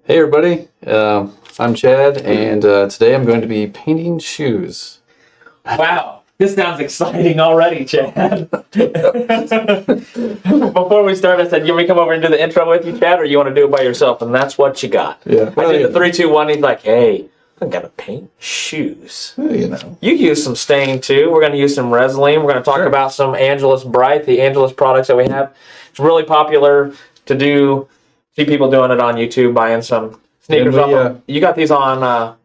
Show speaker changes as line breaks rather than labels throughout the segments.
Hey everybody, I'm Chad, and today I'm going to be painting shoes.
Wow, this sounds exciting already, Chad. Before we start, I said, you want me to come over and do the intro with you, Chad, or you want to do it by yourself? And that's what you got.
Yeah.
I did the 3, 2, 1. He's like, hey, I'm going to paint shoes.
You know.
You use some stain, too. We're going to use some Resin. We're going to talk about some Angelus Bright, the Angelus products that we have. It's really popular to do. See people doing it on YouTube, buying some sneakers off. You got these on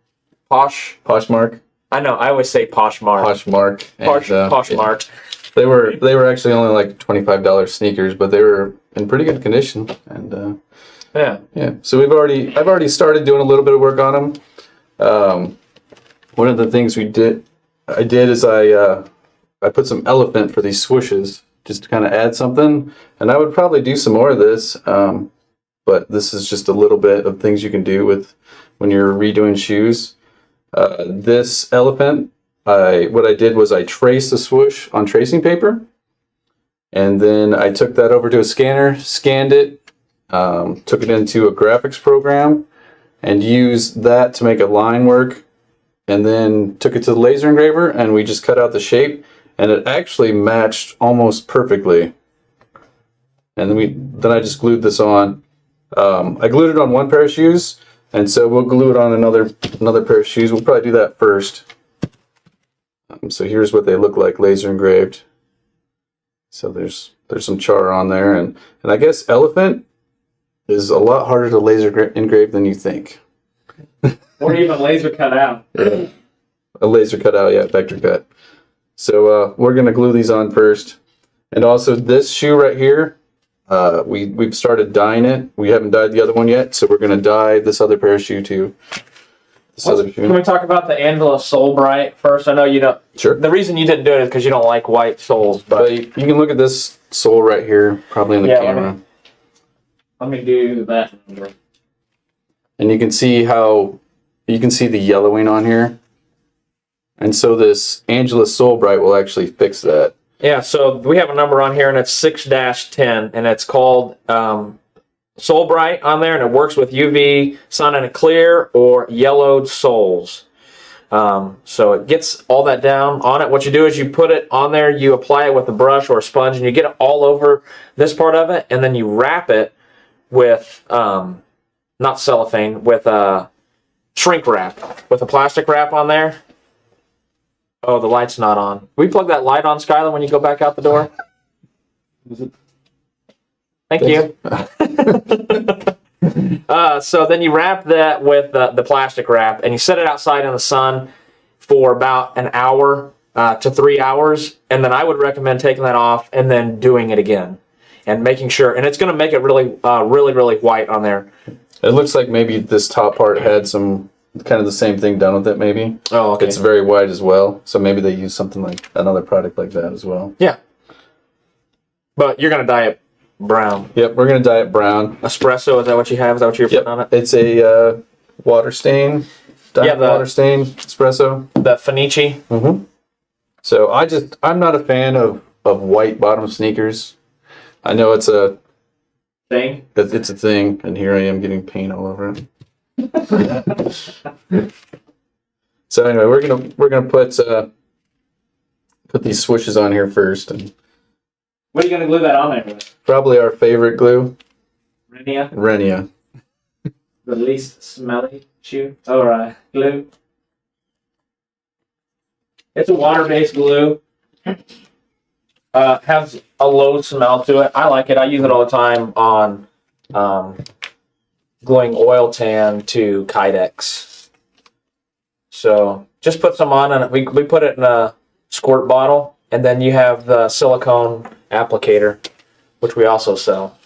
Poshmark.
I know. I always say Poshmark.
Poshmark.
Poshmark.
They were actually only like $25 sneakers, but they were in pretty good condition. And
Yeah.
So I've already started doing a little bit of work on them. One of the things I did is I put some elephant for these swooshes just to kind of add something, and I would probably do some more of this. But this is just a little bit of things you can do with when you're redoing shoes. This elephant, what I did was I traced the swoosh on tracing paper, and then I took that over to a scanner, scanned it, took it into a graphics program, and used that to make a line work, and then took it to the laser engraver, and we just cut out the shape, and it actually matched almost perfectly. And then I just glued this on. I glued it on one pair of shoes, and so we'll glue it on another pair of shoes. We'll probably do that first. So here's what they look like laser engraved. So there's some char on there, and I guess elephant is a lot harder to laser engrave than you think.
Or even laser cut out.
Yeah. A laser cut out, yeah, vector cut. So we're gonna glue these on first, and also this shoe right here. We've started dyeing it. We haven't dyed the other one yet, so we're going to dye this other pair of shoe too.
Can we talk about the Angelus Soul Bright first? I know you don't.
Sure.
The reason you didn't do it is because you don't like white soles. But
you can look at this sole right here, probably in the camera.
Let me do that.
And you can see the yellowing on here. And so this Angelus Soul Bright will actually fix that.
Yeah, so we have a number on here, and it's 6-10, and it's called Soul Bright on there, and it works with UV, sun in a clear, or yellowed soles. So it gets all that down on it. What you do is you put it on there, you apply it with a brush or a sponge, and you get it all over this part of it, and then you wrap it with, not cellophane, with shrink wrap, with a plastic wrap on there. Oh, the light's not on. Can we plug that light on, Skylar, when you go back out the door? Thank you. So then you wrap that with the plastic wrap, and you set it outside in the sun for about an hour to 3 hours. And then I would recommend taking that off and then doing it again and making sure. And it's going to make it really, really white on there.
It looks like maybe this top part had some kind of the same thing done with it, maybe.
Oh, okay.
It's very white as well, so maybe they use something like another product like that as well.
Yeah. But you're going to dye it brown.
Yep, we're going to dye it brown.
Espresso, is that what you have? Is that what you're putting on it?
It's a water stain. Water stain espresso.
The Fenici.
Mm-hmm. So I'm not a fan of white bottom sneakers. I know it's a
thing.
It's a thing, and here I am getting paint all over it. So anyway, we're gonna put these swooshes on here first, and
what are you gonna glue that on there with?
Probably our favorite glue,
Renia. The least smelly shoe or glue. It's a water-based glue. Has a low smell to it. I like it. I use it all the time on gluing oil tan to Kydex. So just put some on, and we put it in a squirt bottle, and then you have the silicone applicator, which we also sell.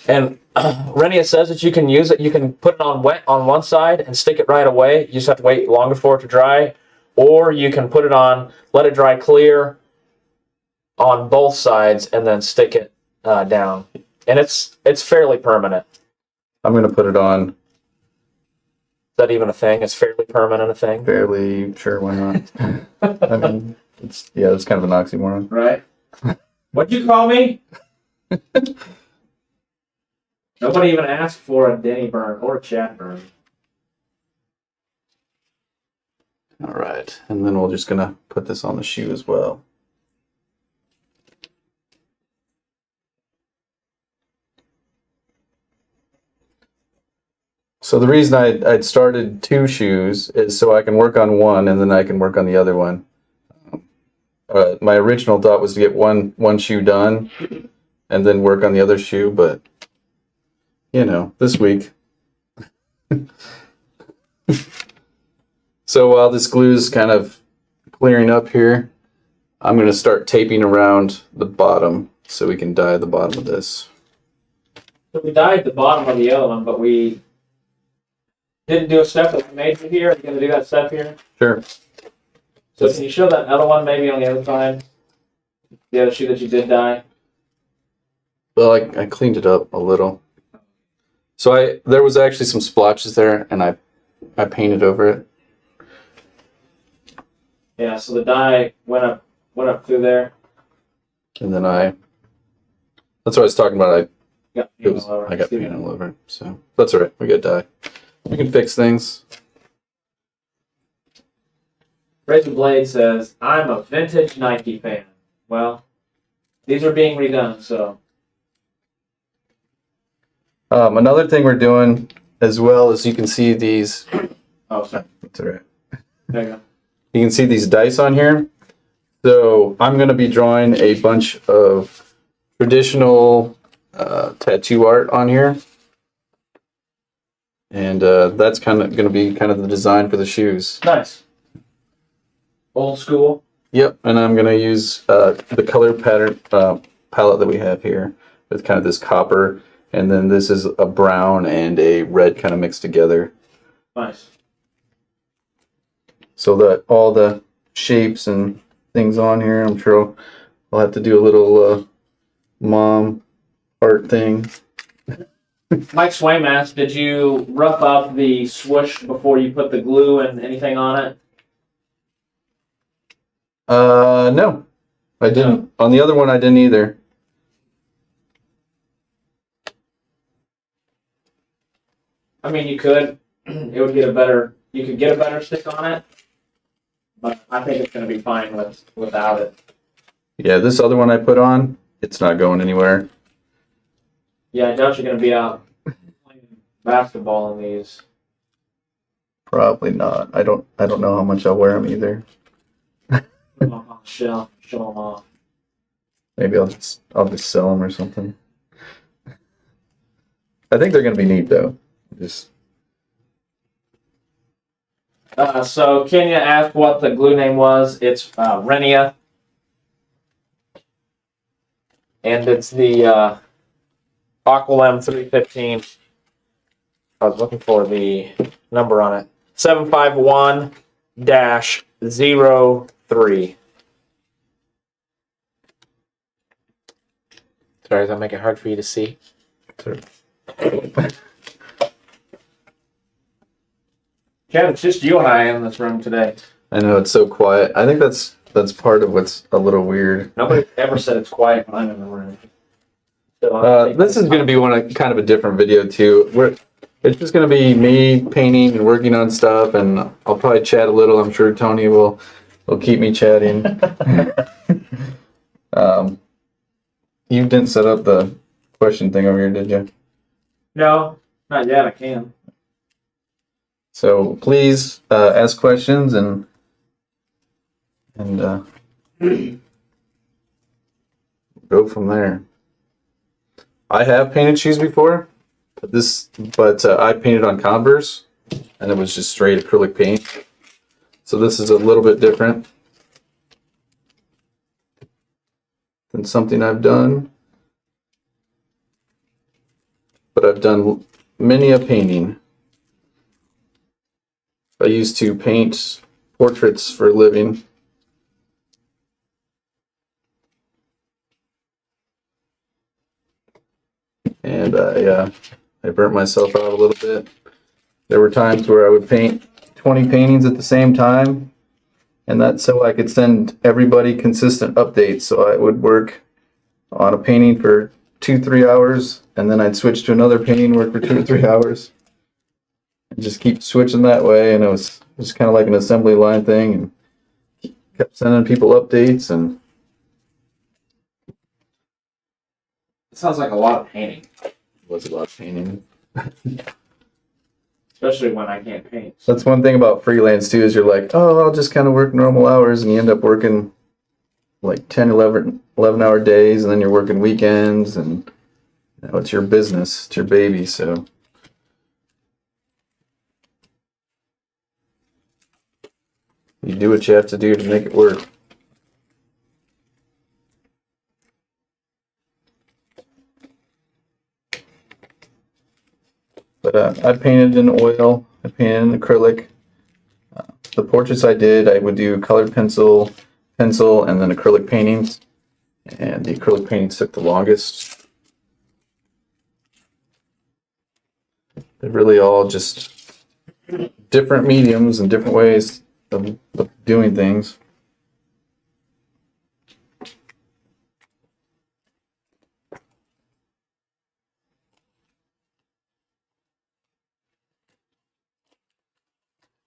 And Renia says that you can use it. You can put it on wet on one side and stick it right away. You just have to wait longer for it to dry, or you can put it on, let it dry clear on both sides, and then stick it down. And it's fairly permanent.
I'm going to put it on. Is
that even a thing? Is fairly permanent a thing?
Fairly, sure, why not? I mean, it's kind of an oxymoron.
Right. What'd you call me? Nobody even asked for a Denny burn or a Chad burn.
All right, and then we're just gonna put this on the shoe as well. So the reason I'd started 2 shoes is so I can work on one and then I can work on the other one. My original thought was to get one shoe done and then work on the other shoe, but you know, this week. So while this glue is kind of clearing up here, I'm going to start taping around the bottom so we can dye the bottom of this.
So we dyed the bottom of the other one, but we didn't do a step that we made here. Are you going to do that step here?
Sure.
So can you show that other one maybe on the other side? The other shoe that you did dye?
Well, I cleaned it up a little. So there was actually some splotches there, and I painted over it.
Yeah, so the dye went up through there.
And then that's what I was talking about. I got paint all over it. So that's all right. We got dye. We can fix things.
Razor Blade says, I'm a vintage Nike fan. Well, these are being redone, so.
Another thing we're doing as well is you can see these.
Oh, sorry.
That's all right.
There you go.
You can see these dice on here. So I'm going to be drawing a bunch of traditional tattoo art on here. And that's kind of going to be kind of the design for the shoes.
Nice. Old school.
Yep, and I'm going to use the color pattern palette that we have here with kind of this copper, and then this is a brown and a red kind of mixed together.
Nice.
So that all the shapes and things on here, I'm sure I'll have to do a little mom art thing.
Mike Swaim asked, did you rough up the swoosh before you put the glue and anything on it?
No, I didn't. No. On the other one, I didn't either.
I mean, you could. It would get you could get a better stick on it, but I think it's going to be fine without it.
Yeah, this other one I put on, it's not going anywhere.
Yeah, I doubt you're going to be out playing basketball in these.
Probably not. I don't know how much I'll wear them either.
Show them off.
Maybe I'll just sell them or something. I think they're going to be neat though. Just.
So Kenya asked what the glue name was. It's Renia, and it's the Aqualem 315. I was looking for the number on it. 751-03. Sorry, does that make it hard for you to see?
Sure.
Chad, it's just you and I in this room today.
I know, it's so quiet. I think that's part of what's a little weird.
Nobody ever said it's quiet when I'm in the room.
This is going to be kind of a different video too. It's just going to be me painting and working on stuff, and I'll probably chat a little. I'm sure Tony will keep me chatting. You didn't set up the question thing over here, did you?
No, not yet. I can.
So please ask questions and go from there. I have painted shoes before, but I painted on Converse, and it was just straight acrylic paint. So this is a little bit different than something I've done, but I've done many a painting. I used to paint portraits for a living. And I burnt myself out a little bit. There were times where I would paint 20 paintings at the same time, and that's so I could send everybody consistent updates. So I would work on a painting for 2-3 hours, and then I'd switch to another painting, work for 2 or 3 hours, and just keep switching that way. And it was just kind of like an assembly line thing, and kept sending people updates. And
It sounds like a lot of painting,
it was a lot of painting.
especially when I can't paint.
That's one thing about freelance too, is you're like, oh, I'll just kind of work normal hours, and you end up working like 10, 11-hour days, and then you're working weekends, and it's your business, it's your baby. So you do what you have to do to make it work. But I painted in oil, I painted in acrylic. The portraits I did, I would do colored pencil, and then acrylic paintings. And the acrylic paintings took the longest. They're really all just different mediums and different ways of doing things.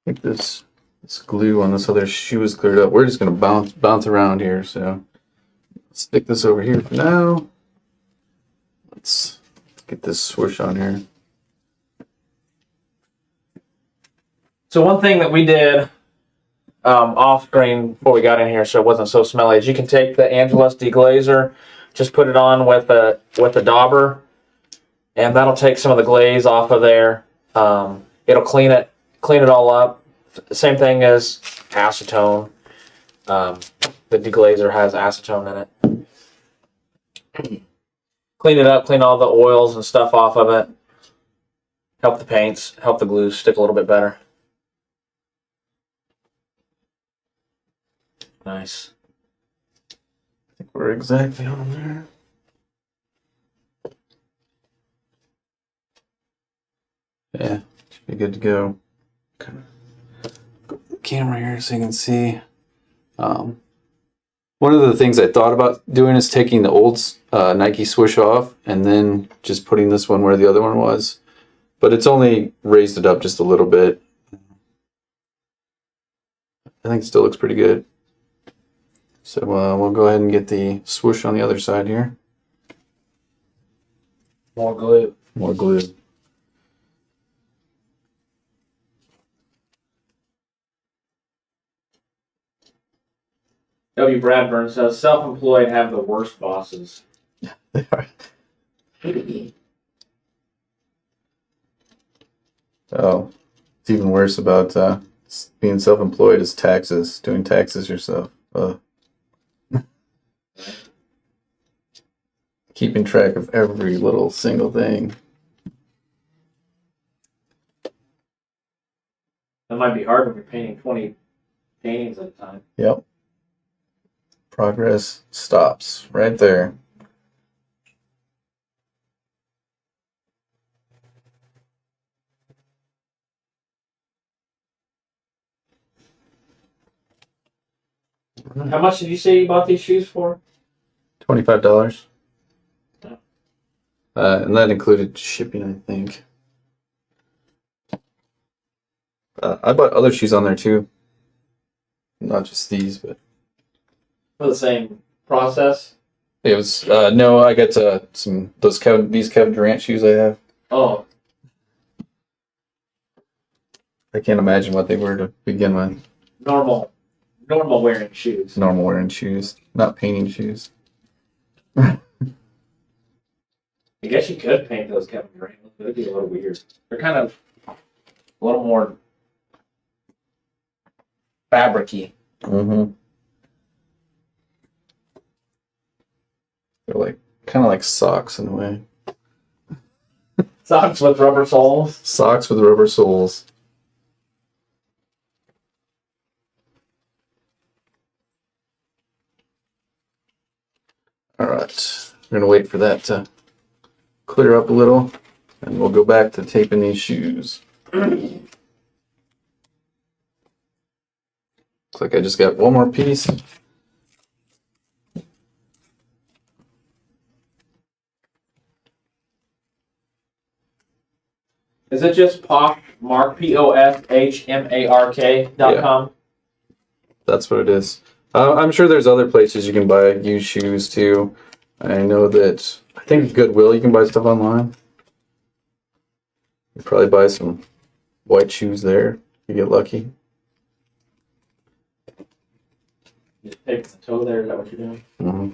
I think this glue on this other shoe is cleared up. We're just gonna bounce around here, so stick this over here for now. Let's get this swoosh on here.
So one thing that we did off screen before we got in here, so it wasn't so smelly, is you can take the Angelus deglazer, just put it on with a dauber, and that'll take some of the glaze off of there. It'll clean it all up. Same thing as acetone. The deglazer has acetone in it. Clean it up, clean all the oils and stuff off of it. Help the paints, help the glues stick a little bit better. Nice.
I think we're exactly on there. Yeah, should be good to go. Kind of go to the camera here so you can see. One of the things I thought about doing is taking the old Nike swoosh off and then just putting this one where the other one was. But it's only raised it up just a little bit. I think it still looks pretty good. So we'll go ahead and get the swoosh on the other side here.
More glue.
More glue.
W. Bradburn says, self-employed have the worst bosses.
They are. Oh, it's even worse about being self-employed is taxes, doing taxes yourself. Keeping track of every little single thing.
That might be hard when you're painting 20 paintings at a time.
Yep. Progress stops right there.
How much did you say you bought these shoes for?
$25.
Oh.
And that included shipping, I think. I bought other shoes on there too. Not just these, but
For the same process?
it was no. I got these Kevin Durant shoes I have.
Oh,
I can't imagine what they were to begin with.
normal wearing shoes.
Normal wearing shoes, not painting shoes.
I guess you could paint those Kevin Durant, but it'd be a little weird. They're kind of a little more fabric-y.
Mm-hmm. They're like kind of like socks in a way.
Socks with rubber soles.
Socks with rubber soles. All right, we're gonna wait for that to clear up a little, and we'll go back to taping these shoes. Looks like I just got one more piece.
Is it just Poshmark, POSHMARK.com?
That's what it is. I'm sure there's other places you can buy used shoes too. I know that I think Goodwill you can buy stuff online. You probably buy some white shoes there if you get lucky.
You just take the toe there, is that what you're doing?
Mm-hmm.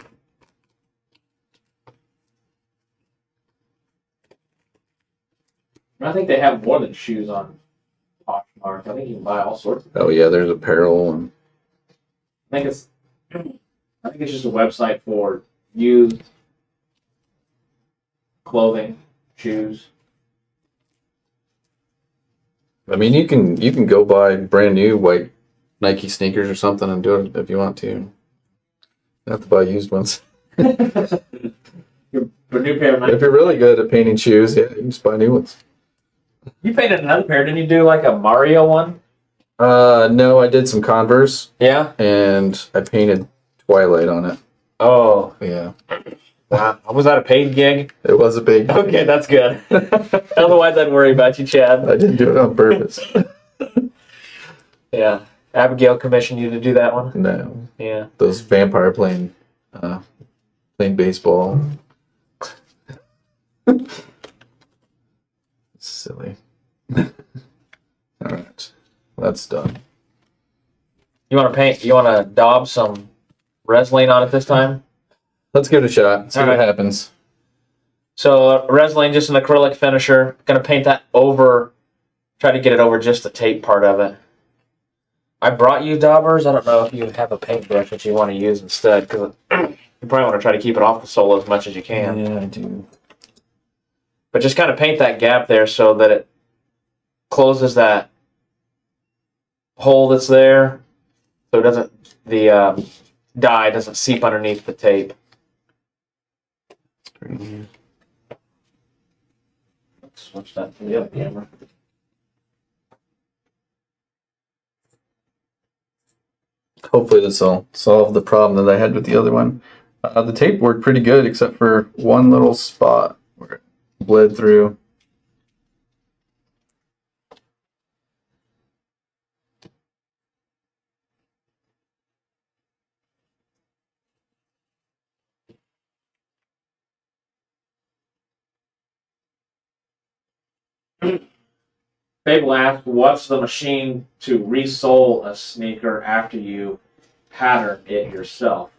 I think they have more than shoes on Poshmark. I think you can buy all sorts of
Oh yeah, there's apparel and
I think it's just a website for used clothing, shoes.
I mean you can go buy brand new white Nike sneakers or something and do it if you want to. You don't have to buy used ones.
For a new pair of Nike.
If you're really good at painting shoes, yeah, you can just buy new ones.
You painted another pair, didn't you do like a Mario one?
No, I did some Converse
Yeah.
and I painted Twilight on it.
Oh,
Yeah,
wow. Was that a paid gig?
it was a big.
Okay, that's good. Otherwise, I'd worry about you, Chad.
I didn't do it on purpose.
Yeah. Abigail commissioned you to do that one?
No,
Yeah.
those vampire playing baseball. Silly. All right, that's done.
You want to paint, you want to daub some Reslane on it this time?
Let's give it a shot. See
All
what
right.
happens.
So Reslane, just an acrylic finisher. Going to paint that over, try to get it over just the tape part of it. I brought you daubers. I don't know if you have a paintbrush that you want to use instead, because you probably want to try to keep it off the sole as much as you can.
Yeah, I do.
But just kind of paint that gap there so that it closes that hole that's there, so it doesn't, the dye doesn't seep underneath the tape. Switch that to the other camera.
Hopefully this will solve the problem that I had with the other one. The tape worked pretty good except for one little spot where it bled through.
Fable asked, what's the machine to resole a sneaker after you pattern it yourself?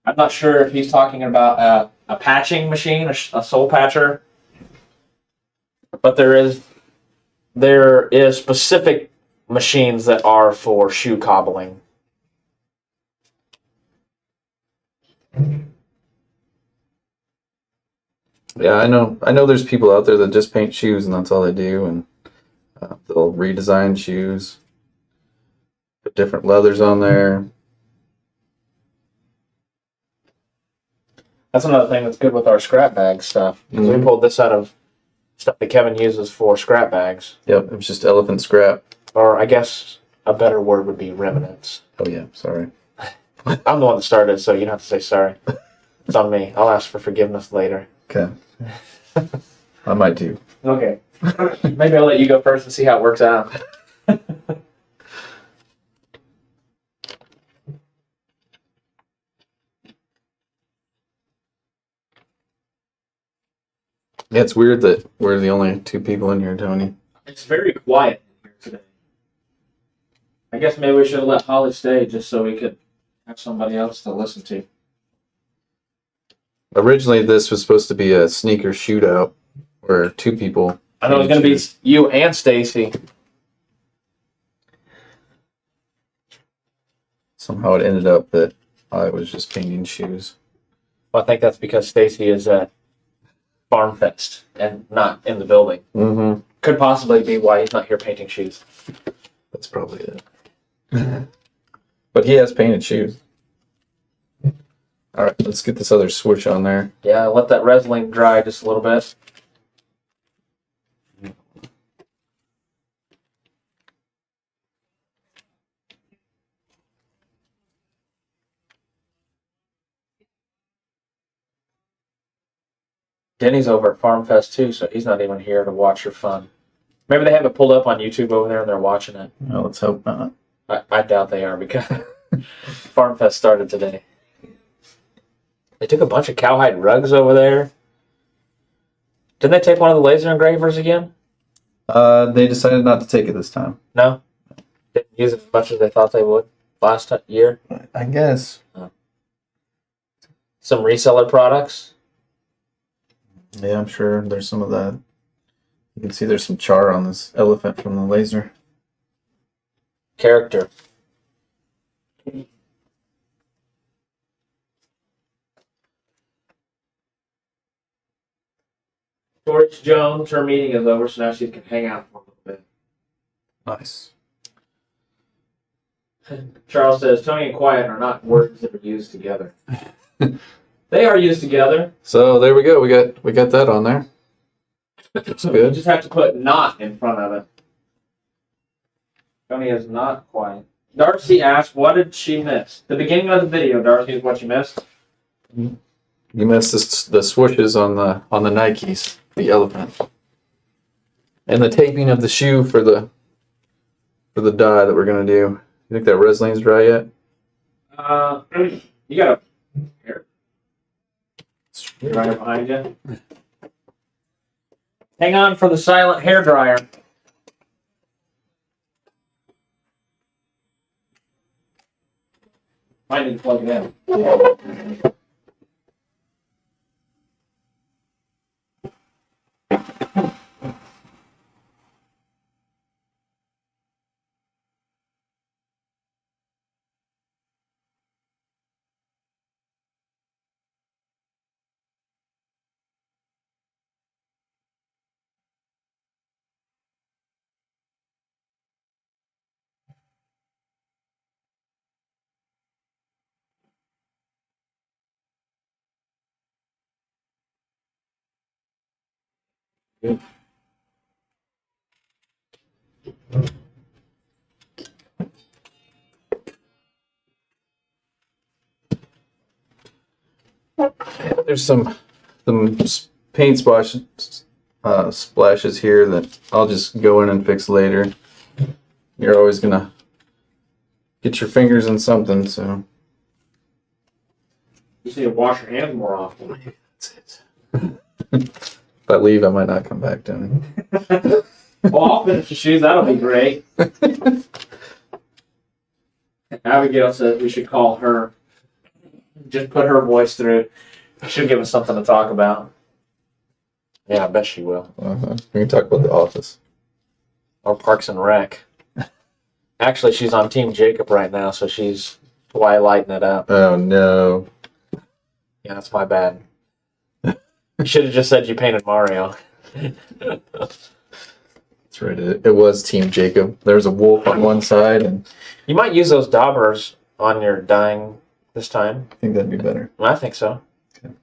I'm not sure if he's talking about a patching machine, a sole patcher, but there is specific machines that are for shoe cobbling.
Yeah, I know there's people out there that just paint shoes and that's all they do, and they'll redesign shoes, put different leathers on there.
That's another thing that's good with our scrap bag stuff.
Mhm.
We pulled this out of stuff that Kevin uses for scrap bags.
Yep, it was just elephant scrap.
Or I guess a better word would be remnants.
Oh yeah, sorry.
I'm the one that started, so you don't have to say sorry. It's on me. I'll ask for forgiveness later.
Okay. I might do.
Okay. Maybe I'll let you go first and see how it works out.
Yeah, it's weird that we're the only two people in here, Tony.
It's very quiet in here today. I guess maybe we should have let Holly stay just so we could have somebody else to listen to.
Originally, this was supposed to be a sneaker shootout where two people.
I know it's going to be you and Stacy.
Somehow it ended up that I was just painting shoes.
Well, I think that's because Stacy is at Farm Fest and not in the building.
Mm-hmm.
Could possibly be why he's not here painting shoes.
That's probably it. But he has painted shoes. All right, let's get this other switch on there.
Yeah, let that resin dry just a little bit. Denny's over at Farm Fest too, so he's not even here to watch your fun. Maybe they have it pulled up on YouTube over there and they're watching it.
Well, let's hope not.
I doubt they are because Farm Fest started today. They took a bunch of cowhide rugs over there. Didn't they take one of the laser engravers again?
They decided not to take it this time.
No? Didn't use it as much as they thought they would last year?
I guess.
Some reseller products?
Yeah, I'm sure there's some of that. You can see there's some char on this elephant from the laser.
Character. George Jones, her meeting is over, so now she can hang out for a little bit.
Nice.
Charles says, Tony and quiet are not words that are used together. They are used together.
So there we go. We got that on there. That's
You
good.
just have to put not in front of it. Tony is not quiet. Darcy asked, what did she miss? The beginning of the video, Darcy, is what you missed.
You missed the swooshes on the Nikes, the elephant, and the taping of the shoe for the dye that we're gonna do. You think that resiline's dry yet?
You got a here. Right behind you. Hang on for the silent hair dryer. Might need to plug it in. Good.
There's some paint splashes here that I'll just go in and fix later. You're always gonna get your fingers in something, so
You need to wash your hands more often.
that's it. If I leave, I might not come back down.
Well, I'll finish the shoes. That'll be great. Abigail says we should call her. Just put her voice through. She'll give us something to talk about. Yeah, I bet she will.
We can talk about The Office.
Or Parks and Rec. Actually, she's on Team Jacob right now, so she's twilighting it up.
Oh no!
Yeah, that's my bad. You should have just said you painted Mario.
That's right. It was Team Jacob. There's a wolf on one side, and
You might use those daubers on your dyeing this time.
I think that'd be better.
I think so.
Okay.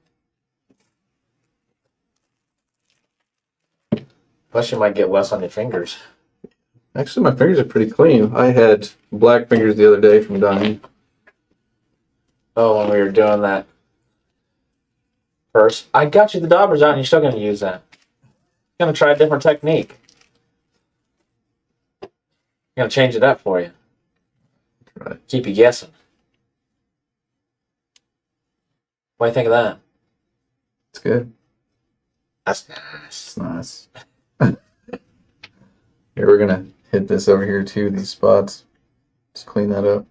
Plus, you might get less on your fingers.
Actually, my fingers are pretty clean. I had black fingers the other day from dyeing.
Oh, when we were doing that first. I got you the daubers out and you're still going to use that. You're going to try a different technique. I'm going to change it up for you.
Right.
Keep you guessing. What do you think of that?
It's good.
That's nice.
It's nice. Here, we're gonna hit this over here too, these spots. Just clean that up.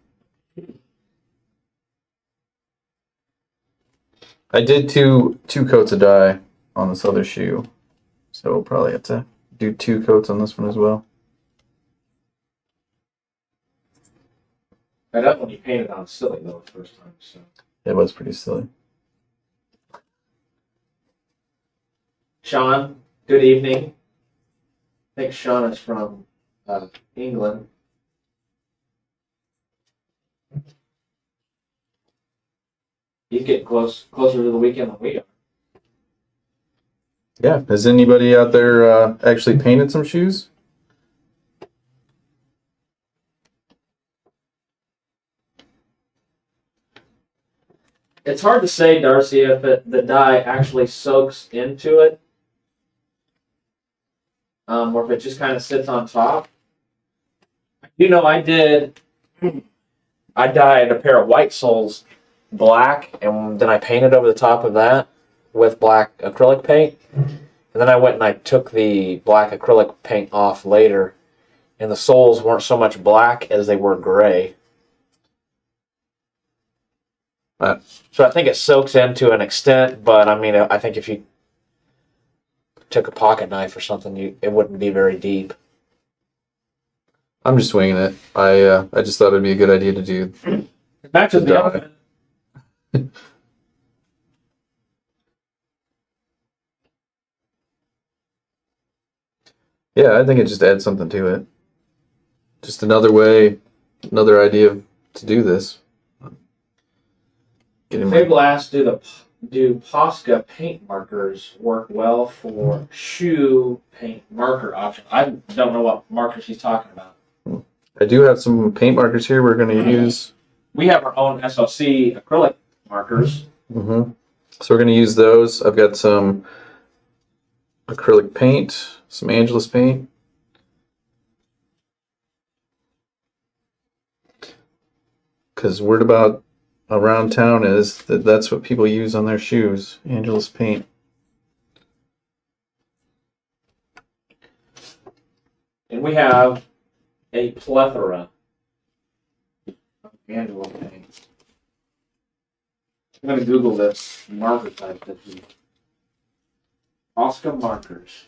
I did two coats of dye on this other shoe, so we'll probably have to do 2 coats on this one as well.
That one you painted on silly though the first time. So.
It was pretty silly.
Sean, good evening. I think Sean is from England. He's getting closer to the weekend than we are.
Yeah. Has anybody out there actually painted some shoes?
It's hard to say, Darcy, if the dye actually soaks into it. or if it just kind of sits on top. You know, I dyed a pair of white soles black, and then I painted over the top of that with black acrylic paint. And then I went and I took the black acrylic paint off later, and the soles weren't so much black as they were gray. So I think it soaks in to an extent, but I mean, I think if you took a pocket knife or something, it wouldn't be very deep.
I'm just winging it. I just thought it'd be a good idea to do.
It matches the
dye.
outfit.
Yeah, I think it just adds something to it. Just another way, another idea to do this. Getting my,
People ask, do Posca paint markers work well for shoe paint marker option? I don't know what markers she's talking about.
I do have some paint markers here we're going to use.
We have our own SLC acrylic markers.
So we're going to use those. I've got some acrylic paint, some Angelus paint. Because word about around town is that that's what people use on their shoes, Angelus paint.
And we have a plethora of Angelo paint. I'm going to Google this marker type that he. Posca markers.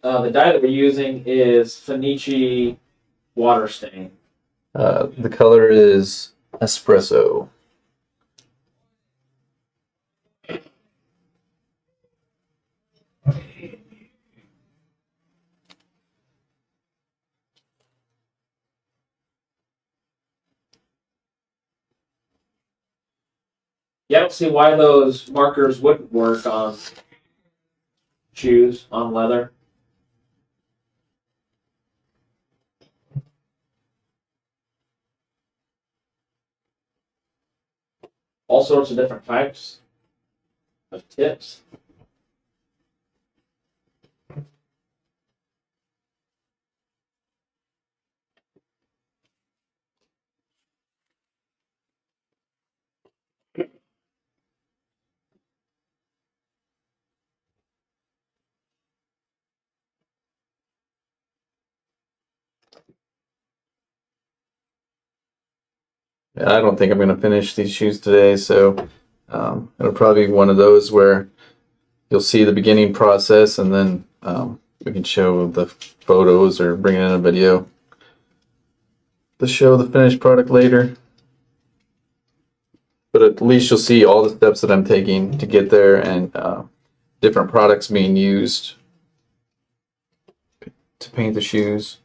The dye that we're using is Fenici water stain.
The color is espresso.
Yeah, I don't see why those markers wouldn't work on shoes, on leather. All sorts of different types of tips.
I don't think I'm going to finish these shoes today, so it'll probably be one of those where you'll see the beginning process and then we can show the photos or bring in a video to show the finished product later. But at least you'll see all the steps that I'm taking to get there and different products being used to paint the shoes.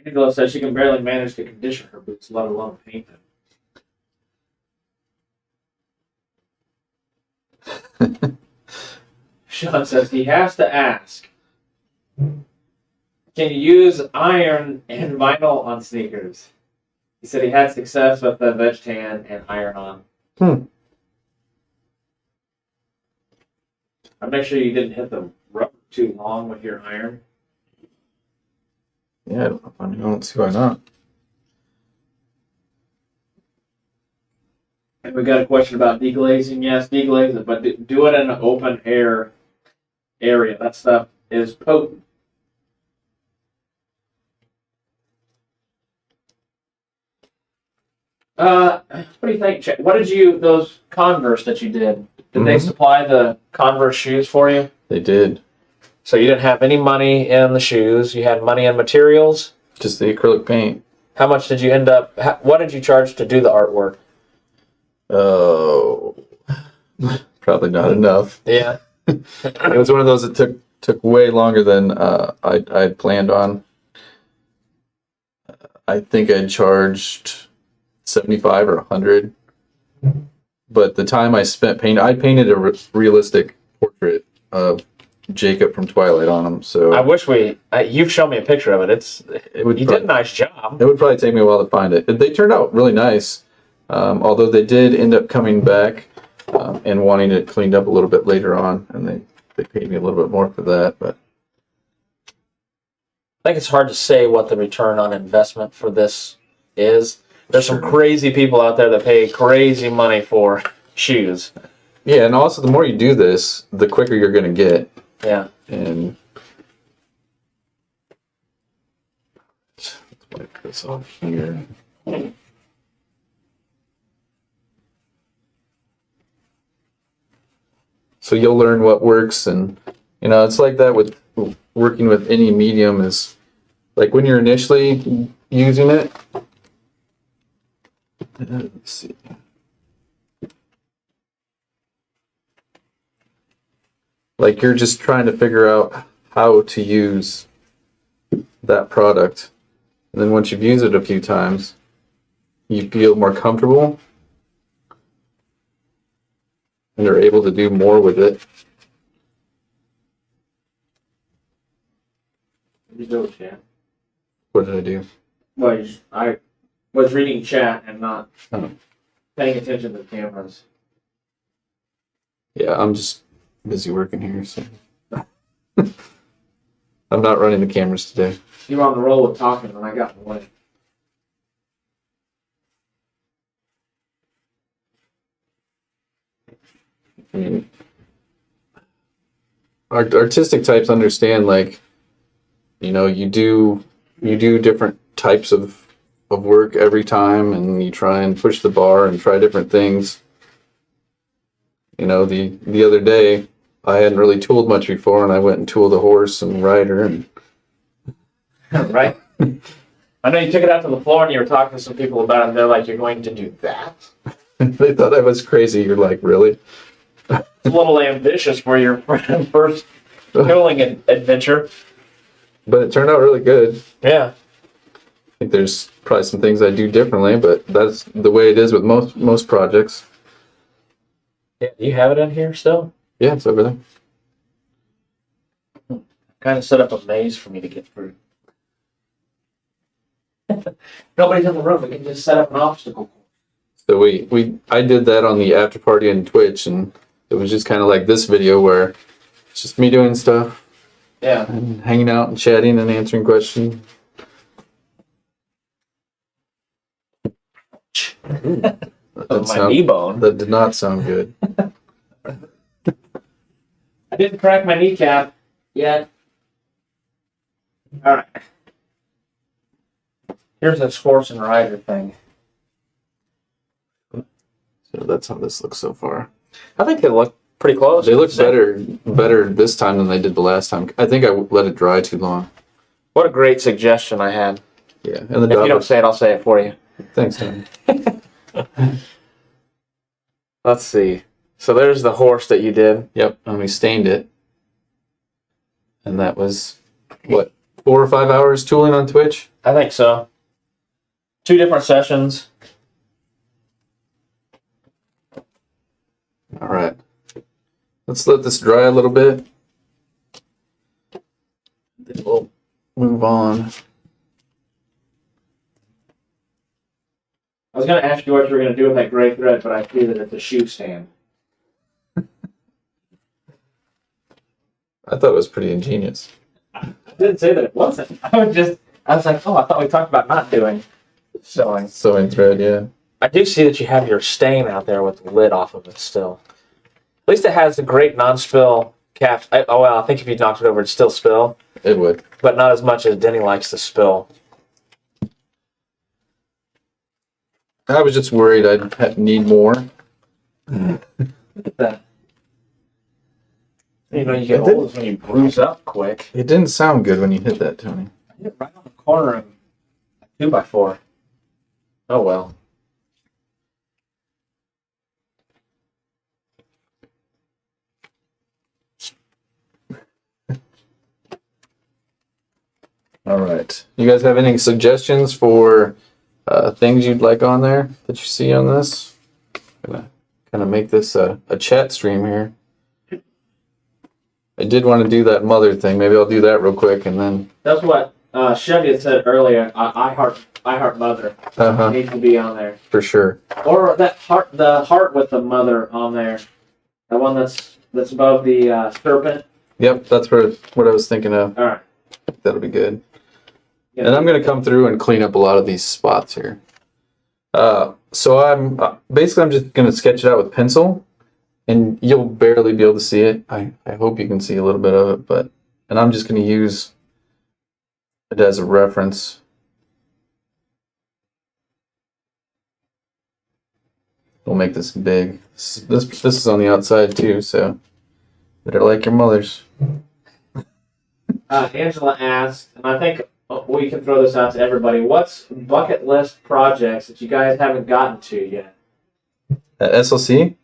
Angela says she can barely manage to condition her boots, let alone paint them. Sean says he has to ask, can you use iron and vinyl on sneakers? He said he had success with the veg tan and iron on. I'll make sure you didn't hit the rubber too long with your iron.
Yeah, I don't see why not.
And we got a question about deglazing. Yes, deglaze it, but do it in an open air area. That stuff is potent. What do you think, Chad? What did those Converse that you did they supply the Converse shoes for you?
They did.
So you didn't have any money in the shoes. You had money in materials.
Just the acrylic paint.
How much did you end up? What did you charge to do the artwork?
Oh, probably not enough.
Yeah,
it was one of those that took way longer than I planned on. I think I charged $75 or $100. but the time I spent painting, I painted a realistic portrait of Jacob from Twilight on him. So
I wish you've shown me a picture of it. You did a nice job.
It would probably take me a while to find it. They turned out really nice, although they did end up coming back and wanting it cleaned up a little bit later on, and they paid me a little bit more for that. But
I think it's hard to say what the return on investment for this is. There's some crazy people out there that pay crazy money for shoes.
yeah, and also the more you do this, the quicker you're going to get.
Yeah.
And let's wipe this off here. So you'll learn what works, and it's like that with working with any medium. Is like when you're initially using it. Let's see. Like you're just trying to figure out how to use that product. And then once you've used it a few times, you feel more comfortable and are able to do more with it.
What did you do with chat?
What did I do?
Well, I was reading chat and not
Oh.
paying attention to the cameras.
Yeah, I'm just busy working here, so I'm not running the cameras today.
You were on the roll with talking, and I got in the way.
I mean, artistic types understand, like, you do different types of work every time, and you try and push the bar and try different things. The other day I hadn't really tooled much before, and I went and tooled a horse and rider, and
Right? I know you took it out to the floor and you were talking to some people about it, and they're like, "You're going to do that?"
they thought I was crazy. You're like, really?
It's a little ambitious for your first tooling adventure.
But it turned out really good.
Yeah.
I think there's probably some things I do differently, but that's the way it is with most projects.
Yeah. Do you have it in here still?
Yeah, it's over there.
Kind of set up a maze for me to get through. Nobody's in the room. We can just set up an obstacle.
So I did that on the after party on Twitch, and it was just kind of like this video where it's just me doing stuff
Yeah.
and hanging out and chatting and answering questions.
My knee bone.
That did not sound good.
I didn't crack my kneecap yet. All right. Here's this horse and rider thing.
So that's how this looks so far.
I think they look pretty close.
They look better this time than they did the last time. I think I let it dry too long.
What a great suggestion I had.
Yeah, and the
If you don't say it, I'll say it for you.
Thanks, Tony.
Let's see. So there's the horse that you did.
Yep, and we stained it. And that was, what, 4 or 5 hours tooling on Twitch?
I think so. 2 different sessions.
All right. Let's let this dry a little bit. Then we'll move on.
I was going to ask you what you were going to do with that gray thread, but I see that it's a shoe stand.
I thought it was pretty ingenious.
I didn't say that it wasn't. I was like, oh, I thought we talked about not doing sewing.
Sewing thread, yeah.
I do see that you have your stain out there with the lid off of it still. At least it has a great non-spill cap. I think if you knocked it over, it'd still spill,
It would.
but not as much as Denny likes to spill.
I was just worried I'd need more.
Look at that. You get old is when you bruise up quick.
It didn't sound good when you hit that, Tony.
I hit right on the corner of a 2x4. Oh well.
All right. You guys have any suggestions for things you'd like on there that you see on this? I'm gonna kind of make this a chat stream here. I did want to do that mother thing. Maybe I'll do that real quick and then.
That's what Chevy had said earlier. I heart mother needs to be on there
For sure.
or that the heart with the mother on there, the one that's above the serpent.
Yep, that's what I was thinking of.
All right,
That'll be good.
yeah.
And I'm going to come through and clean up a lot of these spots here. So I'm basically I'm just going to sketch it out with pencil, and you'll barely be able to see it. I hope you can see a little bit of it, and I'm just going to use it as a reference. We'll make this big. This is on the outside too, so better like your mother's.
Angela asked, and I think we can throw this out to everybody. What's bucket list projects that you guys haven't gotten to yet?
At SLC?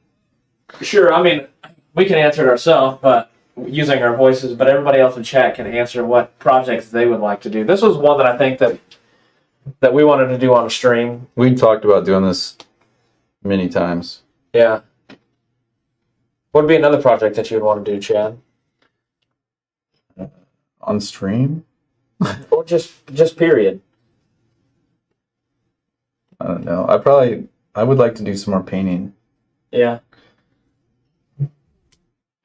Sure. I mean, we can answer it ourselves, but using our voices. But everybody else in chat can answer what projects they would like to do. This was one that I think that we wanted to do on a stream.
We talked about doing this many times.
Yeah. What would be another project that you would want to do, Chad?
On stream?
Or just period?
I don't know. I would like to do some more painting.
Yeah.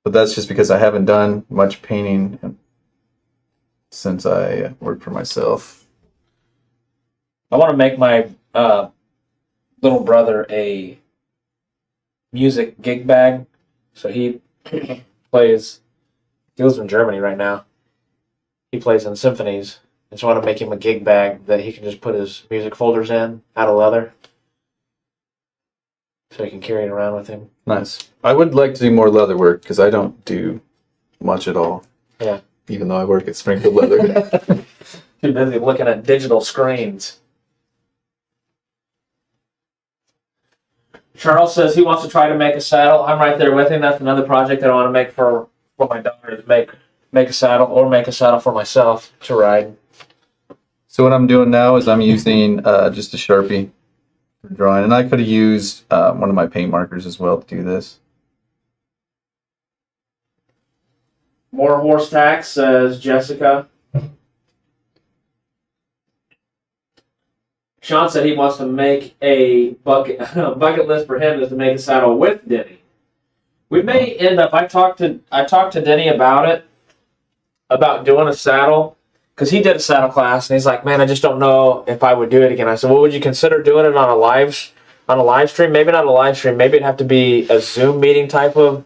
But that's just because I haven't done much painting since I worked for myself.
I want to make my little brother a music gig bag. So he lives in Germany right now. He plays in symphonies. And so I want to make him a gig bag that he can just put his music folders in out of leather. So he can carry it around with him.
Nice. I would like to do more leather work because I don't do much at all.
Yeah.
Even though I work at Springfield Leather.
Too busy looking at digital screens. Charles says he wants to try to make a saddle. I'm right there with him. That's another project that I want to make for my daughter, is make a saddle or make a saddle for myself to ride.
So what I'm doing now is I'm using just a Sharpie for drawing. And I could have used one of my paint markers as well to do this.
More horse tax, says Jessica. Sean said he wants to make a bucket list for him is to make a saddle with Denny. We may end up. I talked to Denny about it, about doing a saddle, because he did a saddle class and he's like, man, I just don't know if I would do it again. I said, well, would you consider doing it on a live stream? Maybe not a live stream. Maybe it'd have to be a Zoom meeting type of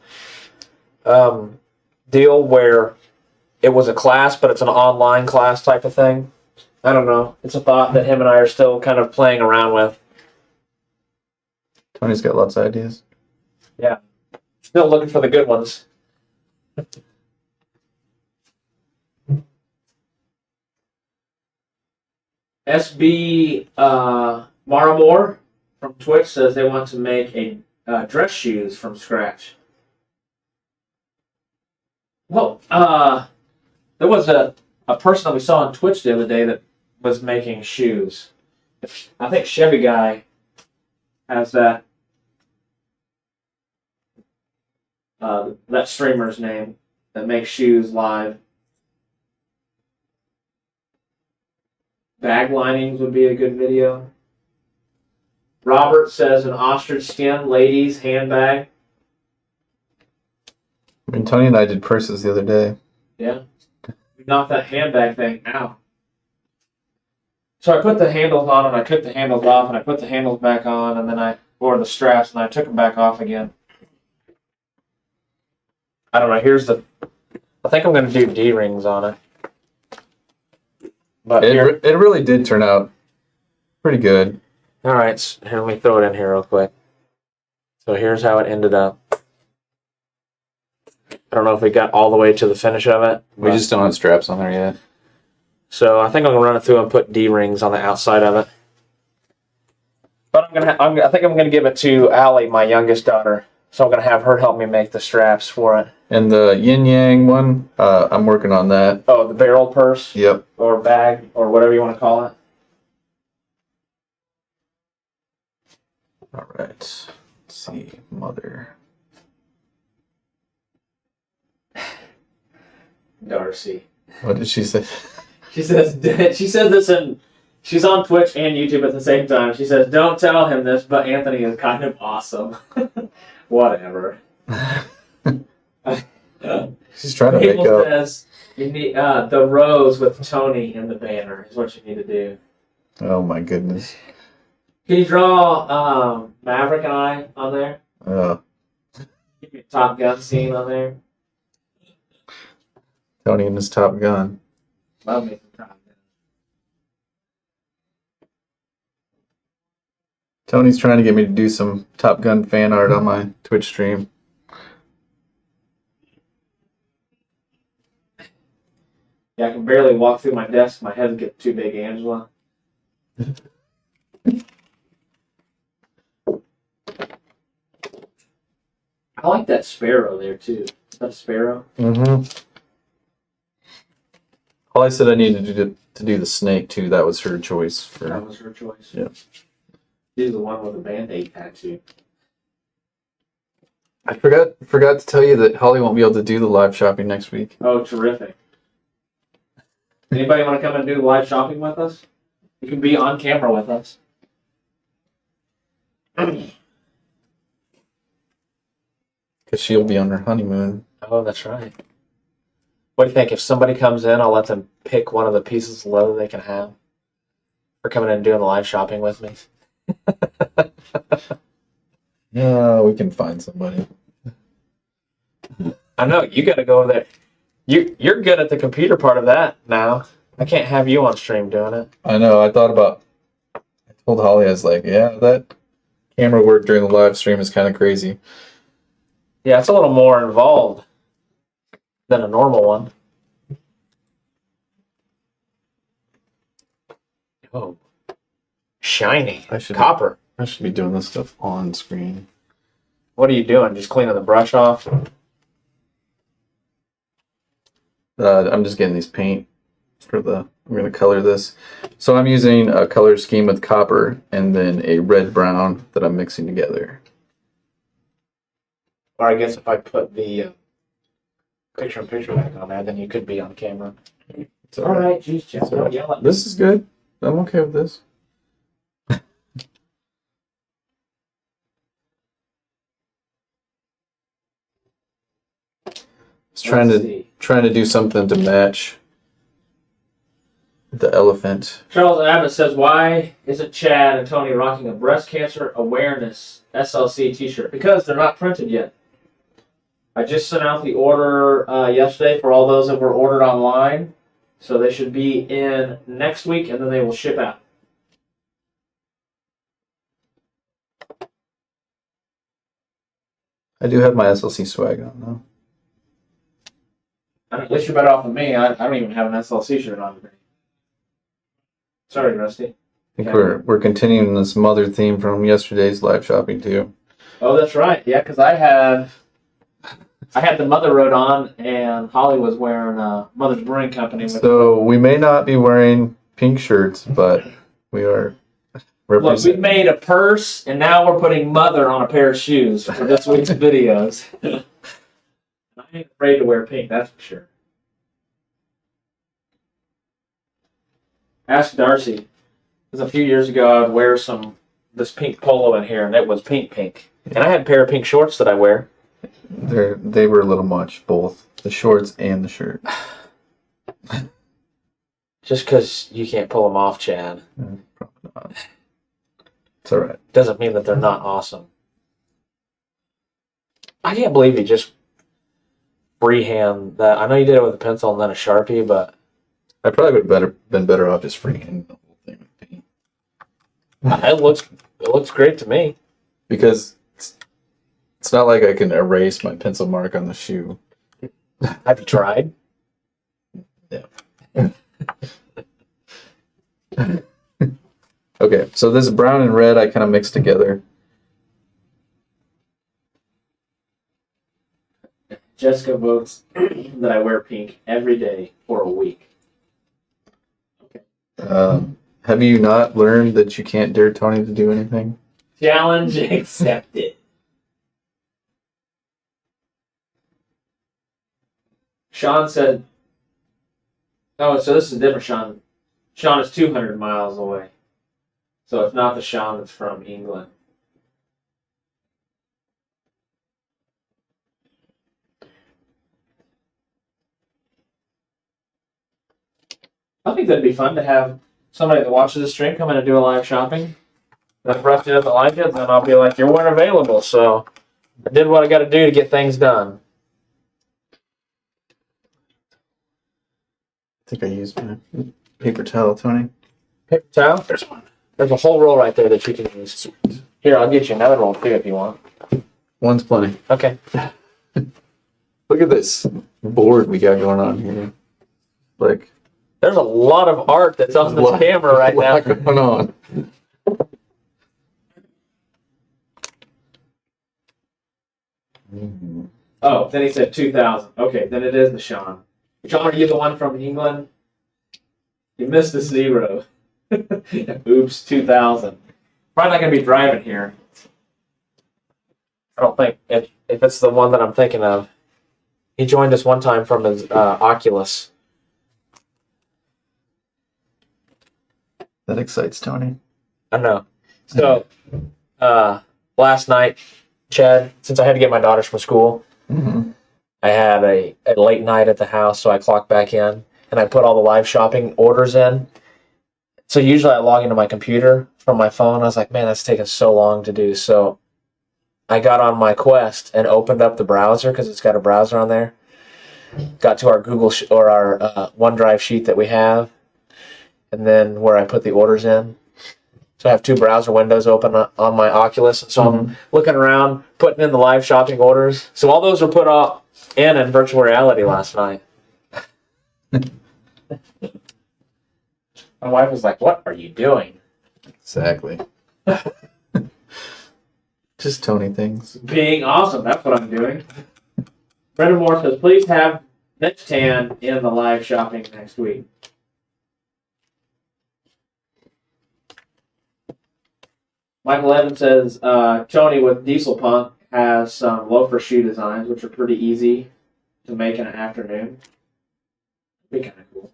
deal where it was a class, but it's an online class type of thing. I don't know. It's a thought that him and I are still kind of playing around with.
Tony's got lots of ideas.
Yeah. Still looking for the good ones. SB Maramore from Twitch says they want to make a dress shoes from scratch. Well, there was a person that we saw on Twitch the other day that was making shoes. I think Chevy Guy has that streamer's name that makes shoes live. Bag linings would be a good video. Robert says an ostrich skin ladies handbag.
I mean, Tony and I did purses the other day.
Yeah. We knocked that handbag thing out. So I put the handles on and I took the handles off and I put the handles back on and then I wore the straps and I took them back off again. I don't know. I think I'm going to do D-rings on it. But
it really did turn out pretty good.
All right. So here, let me throw it in here real quick. So here's how it ended up. I don't know if we got all the way to the finish of it.
We just don't have straps on there yet.
So I think I'm gonna run it through and put D-rings on the outside of it. But I think I'm gonna give it to Allie, my youngest daughter. So I'm gonna have her help me make the straps for it.
And the yin yang one, I'm working on that.
Oh, the barrel purse.
Yep.
Or bag, or whatever you want to call it.
All right. Let's see, mother.
Darcy.
What did she say?
She says this in. She's on Twitch and YouTube at the same time. She says, "Don't tell him this, but Anthony is kind of awesome." Whatever.
She's trying to make
People
up.
says you need the rose with Tony in the banner is what you need to do.
Oh my goodness.
Can you draw Maverick and I on there? Give me a Top Gun scene on there.
Tony and his Top Gun.
Love me some Top Gun.
Tony's trying to get me to do some Top Gun fan art on my Twitch stream.
Yeah, I can barely walk through my desk. My head gets too big, Angela. I like that sparrow there, too. Is that a sparrow?
Mm-hmm. Well, I said I needed to do the snake, too. That was her choice.
That was her choice.
Yeah.
She's the one with the Band-Aid tattoo.
I forgot to tell you that Holly won't be able to do the live shopping next week.
Oh, terrific. Anybody want to come and do live shopping with us? You can be on camera with us.
Because she'll be on her honeymoon.
Oh, that's right. What do you think? If somebody comes in, I'll let them pick one of the pieces of leather they can have for coming in and doing the live shopping with me.
Yeah, we can find somebody.
I know, you got to go over there. You're good at the computer part of that now. I can't have you on stream doing it.
I know. I told Holly, I was like, yeah, that camera work during the live stream is kind of crazy.
Yeah, it's a little more involved than a normal one. Oh, shiny. Copper.
I should be doing this stuff on screen.
What are you doing? Just cleaning the brush off?
I'm just getting these paint I'm going to color this. So I'm using a color scheme with copper and then a red-brown that I'm mixing together.
Or I guess if I put the picture-in-picture back on there, then you could be on camera.
It's all right.
Geez, Jeff, don't yell at me.
This is good. I'm okay with this. Trying to do something to match the elephant.
Charles Abbott says, "Why isn't Chad and Tony rocking a breast cancer awareness SLC T-shirt? Because they're not printed yet. I just sent out the order yesterday for all those that were ordered online, so they should be in next week, and then they will ship out."
I do have my SLC swag on though.
At least you're better off than me. I don't even have an SLC shirt on today. Sorry, Rusty.
I think we're continuing this mother theme from yesterday's live shopping too.
Oh, that's right. Yeah, because I had the Mother Road on, and Holly was wearing Mother's Brewing Company.
So we may not be wearing pink shirts, but we are.
Look, we've made a purse, and now we're putting Mother on a pair of shoes for this week's videos. I ain't afraid to wear pink, that's for sure. Ask Darcy. Because a few years ago, I would wear this pink polo in here, and it was pink. And I had a pair of pink shorts that I wear.
They were a little much, both the shorts and the shirt.
Just because you can't pull them off, Chad.
Probably not. It's all right.
Doesn't mean that they're not awesome. I can't believe you just freehand that. I know you did it with a pencil and then a Sharpie, but
I probably would have been better off just freehanding the whole thing with paint.
it looks great to me.
Because it's not like I can erase my pencil mark on the shoe.
Have you tried?
Yeah. Okay, so this brown and red I kind of mixed together.
Jessica votes that I wear pink every day for a week.
Okay. Have you not learned that you can't dare Tony to do anything?
Challenge accepted. Sean said, oh, so this is a different Sean. Sean is 200 miles away. So it's not the Sean that's from England. I think that'd be fun to have somebody that watches the stream come in and do a live shopping. And if Rusty doesn't like it, then I'll be like, you weren't available, so I did what I got to do to get things done.
I think I used my paper towel, Tony.
Paper towel?
There's one.
There's a whole roll right there that you can use.
Sweet.
Here, I'll get you another roll too if you want.
One's plenty.
Okay.
Look at this board we got going on here. Like,
There's a lot of art that's on this camera right now.
going on.
Oh, then he said 2000. Okay, then it is the Sean. Sean, are you the one from England? You missed a 0. Oops, 2000. Probably not going to be driving here. I don't think, if it's the one that I'm thinking of. He joined us one time from his Oculus.
That excites Tony.
I know. So, last night, Chad, since I had to get my daughters from school, I had a late night at the house, so I clocked back in, and I put all the live shopping orders in. So usually I log into my computer from my phone. I was like, man, that's taking so long to do. So I got on my Quest and opened up the browser because it's got a browser on there. Got to our Google or our OneDrive sheet that we have, and then where I put the orders in. So I have 2 browser windows open on my Oculus, and so I'm looking around, putting in the live shopping orders. So all those were put up in virtual reality last night. My wife was like, "What are you doing?"
Exactly. Just Tony things.
Being awesome. That's what I'm doing. Brendan Moore says, please have Mitch Tan in the live shopping next week. Michael Evans says, Tony with Diesel Punk has some loafer shoe designs, which are pretty easy to make in an afternoon. Be kind of cool.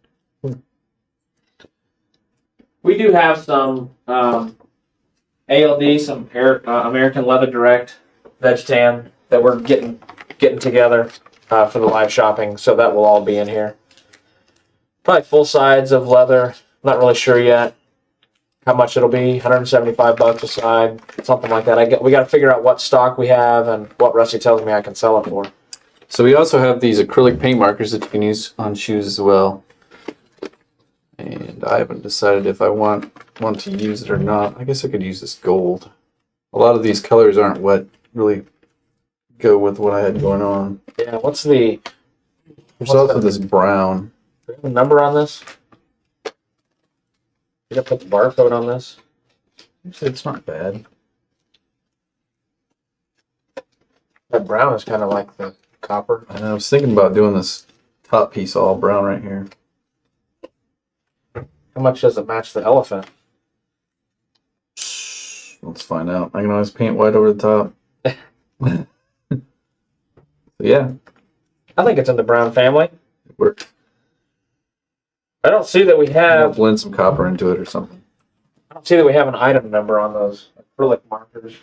We do have some ALD, some American Leather Direct Veg Tan that we're getting together for the live shopping, so that will all be in here. Probably full sides of leather. Not really sure yet how much it'll be. $175 a side, something like that. We got to figure out what stock we have and what Rusty tells me I can sell it for.
So we also have these acrylic paint markers that you can use on shoes as well. And I haven't decided if I want to use it or not. I guess I could use this gold. A lot of these colors aren't what really go with what I had going on.
Yeah,
There's also this brown.
Do you have a number on this? Did I put the barcode on this?
It's not bad.
That brown is kind of like the copper.
And I was thinking about doing this top piece all brown right here.
How much does it match the elephant?
Let's find out. I can always paint white over the top. Yeah.
I think it's in the brown family.
It works.
I don't see that we
I'll
have.
blend some copper into it or something.
I don't see that we have an item number on those acrylic markers.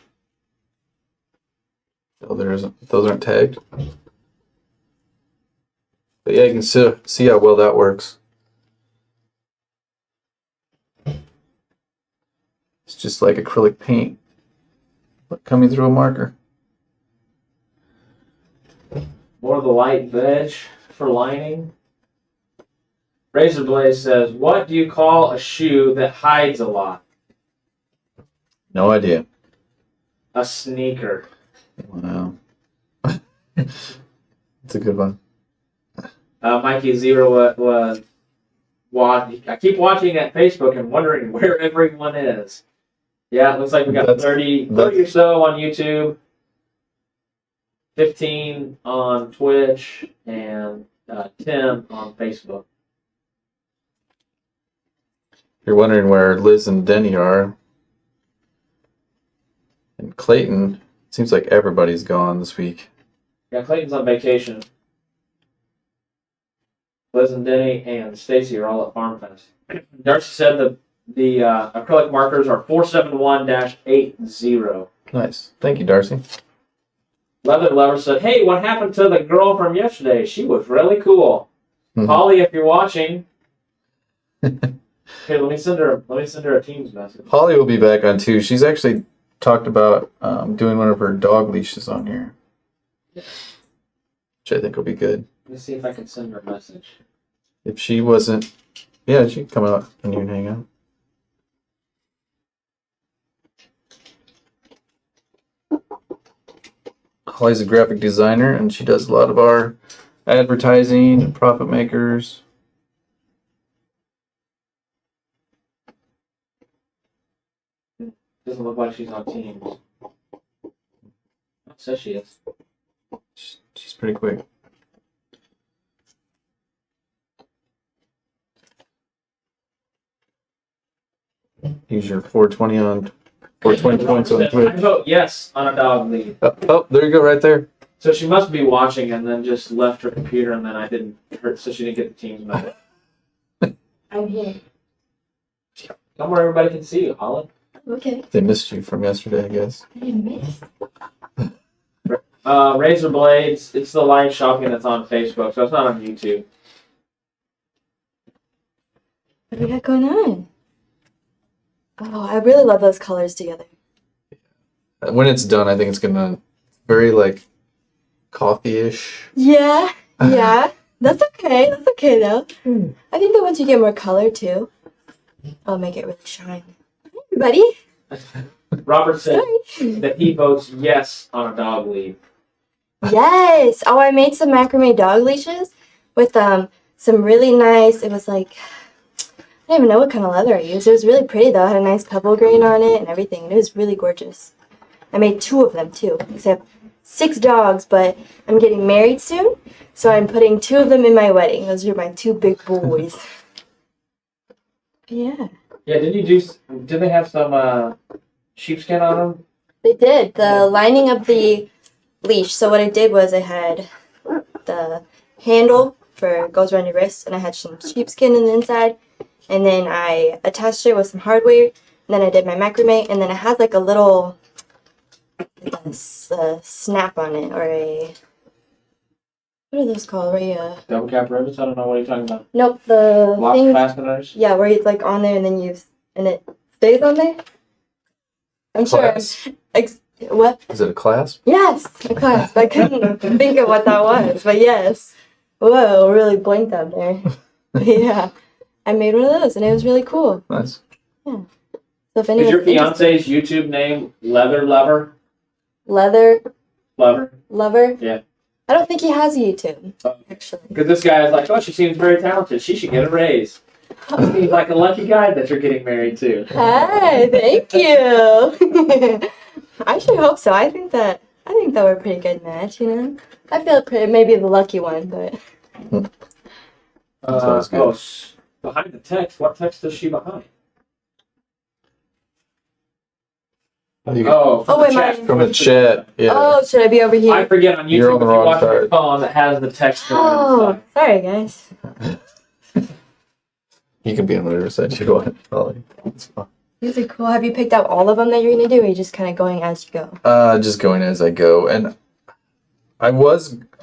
Oh, there isn't. Those aren't tagged. But yeah, you can see how well that works. It's just like acrylic paint, but coming through a marker.
More of the light veg for lining. Razor Blaze says, what do you call a shoe that hides a lot?
No idea.
A sneaker.
Wow. It's a good one.
Mikey Zero was I keep watching at Facebook and wondering where everyone is. Yeah, it looks like we got 30 or so on YouTube, 15 on Twitch, and 10 on Facebook.
You're wondering where Liz and Denny are. And Clayton, it seems like everybody's gone this week.
Yeah, Clayton's on vacation. Liz and Denny and Stacy are all at Farm Fest. Darcy said the acrylic markers are 471-80.
Nice. Thank you, Darcy.
Leather Lover said, "Hey, what happened to the girl from yesterday? She was really cool." Holly, if you're watching, here, let me send her a Teams message.
Holly will be back on too. She's actually talked about doing one of her dog leashes on here, which I think will be good.
Let me see if I can send her a message.
If she wasn't, yeah, she can come out and you can hang out. Holly's a graphic designer, and she does a lot of our advertising and profit makers.
Doesn't look like she's on Teams. It says she is.
She's pretty quick. Use your 420 on 420 points on
I
Twitch.
vote yes on a dog lead.
Oh, there you go, right there.
So she must be watching and then just left her computer and then I didn't hurt, so she didn't get the Teams message.
I'm here.
Come where everybody can see you, Holly.
Okay.
They missed you from yesterday, I guess.
I didn't miss.
Razor Blades, it's the live shopping that's on Facebook, so it's not on YouTube.
What do we got going on? Oh, I really love those colors together.
When it's done, I think it's gonna very like coffee-ish.
Yeah, yeah. That's okay. That's okay though. I think that once you get more color too, I'll make it really shine. Hi, everybody.
Robert said
Sorry.
that he votes yes on a dog lead.
Yes. Oh, I made some macrame dog leashes with some really nice. It was like I don't even know what kind of leather I used. It was really pretty though. It had a nice pebble grain on it and everything. And it was really gorgeous. I made 2 of them too. Because I have 6 dogs, but I'm getting married soon, so I'm putting 2 of them in my wedding. Those are my 2 big boys. Yeah.
Yeah, did they have some sheepskin on them?
They did. The lining of the leash. So what I did was I had the handle for goes around your wrist, and I had some sheepskin in the inside, and then I attached it with some hardware, and then I did my macrame, and then it has like a little snap on it, or a what are those called? Where you
Double cap rivets? I don't know what you're talking about.
nope, the
Lock
thing.
fasteners?
Yeah, where it's like on there, and then and it stays on there. I'm sure.
Clasp?
What?
Is it a clasp?
Yes, a clasp. I couldn't think of what that was, but yes. Whoa, really blinked out there. Yeah, I made one of those, and it was really cool.
Nice.
So if
Is
anyone's
your fiance's YouTube name Leather Lover?
leather lover?
Yeah.
I don't think he has a YouTube, actually.
Because this guy is like, oh, she seems very talented. She should get a raise. Seems like a lucky guy that you're getting married to.
Hi, thank you. I sure hope so. I think that we're a pretty good match. You know, I feel maybe the lucky one, but.
That's always good.
Behind the text. What text is she behind?
Oh, wait,
chat.
From the chat, yeah.
Oh, should I be over here?
I forget on YouTube
You're on the
if you
wrong
watch your
side.
phone that has the text going
Oh,
inside.
sorry, guys.
You can be on whatever side you want, Holly. It's fine.
These are cool. Have you picked out all of them that you're gonna do, or are you just kind of going as you go?
Just going as I go, and I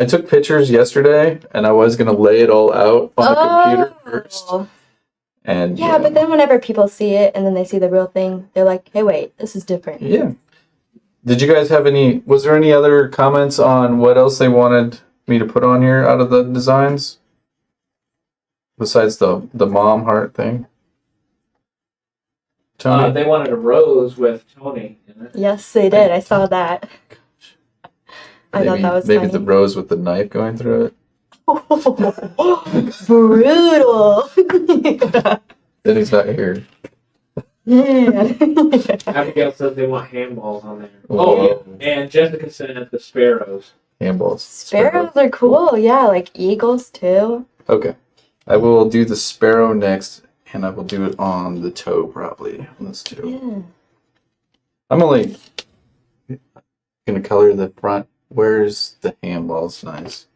took pictures yesterday, and I was gonna lay it all out on the computer first. And
Yeah, but then whenever people see it and then they see the real thing, they're like, "Hey, wait, this is different."
yeah. Did you guys have any? Was there any other comments on what else they wanted me to put on here out of the designs? Besides the mom heart thing. Tony.
They wanted a rose with Tony in it.
Yes, they did. I saw that. I thought that was
maybe
funny.
the rose with the knife going through it.
Brutal.
Then he's not here.
Yeah.
Abigail says they want handballs on there.
Whoa.
Oh, yeah. And Jessica said the sparrows.
Handballs.
Sparrows are cool. Yeah, like eagles too.
Okay. I will do the sparrow next, and I will do it on the toe probably. Let's do.
Yeah.
I'm only gonna color the front. Where's the handballs? Nice.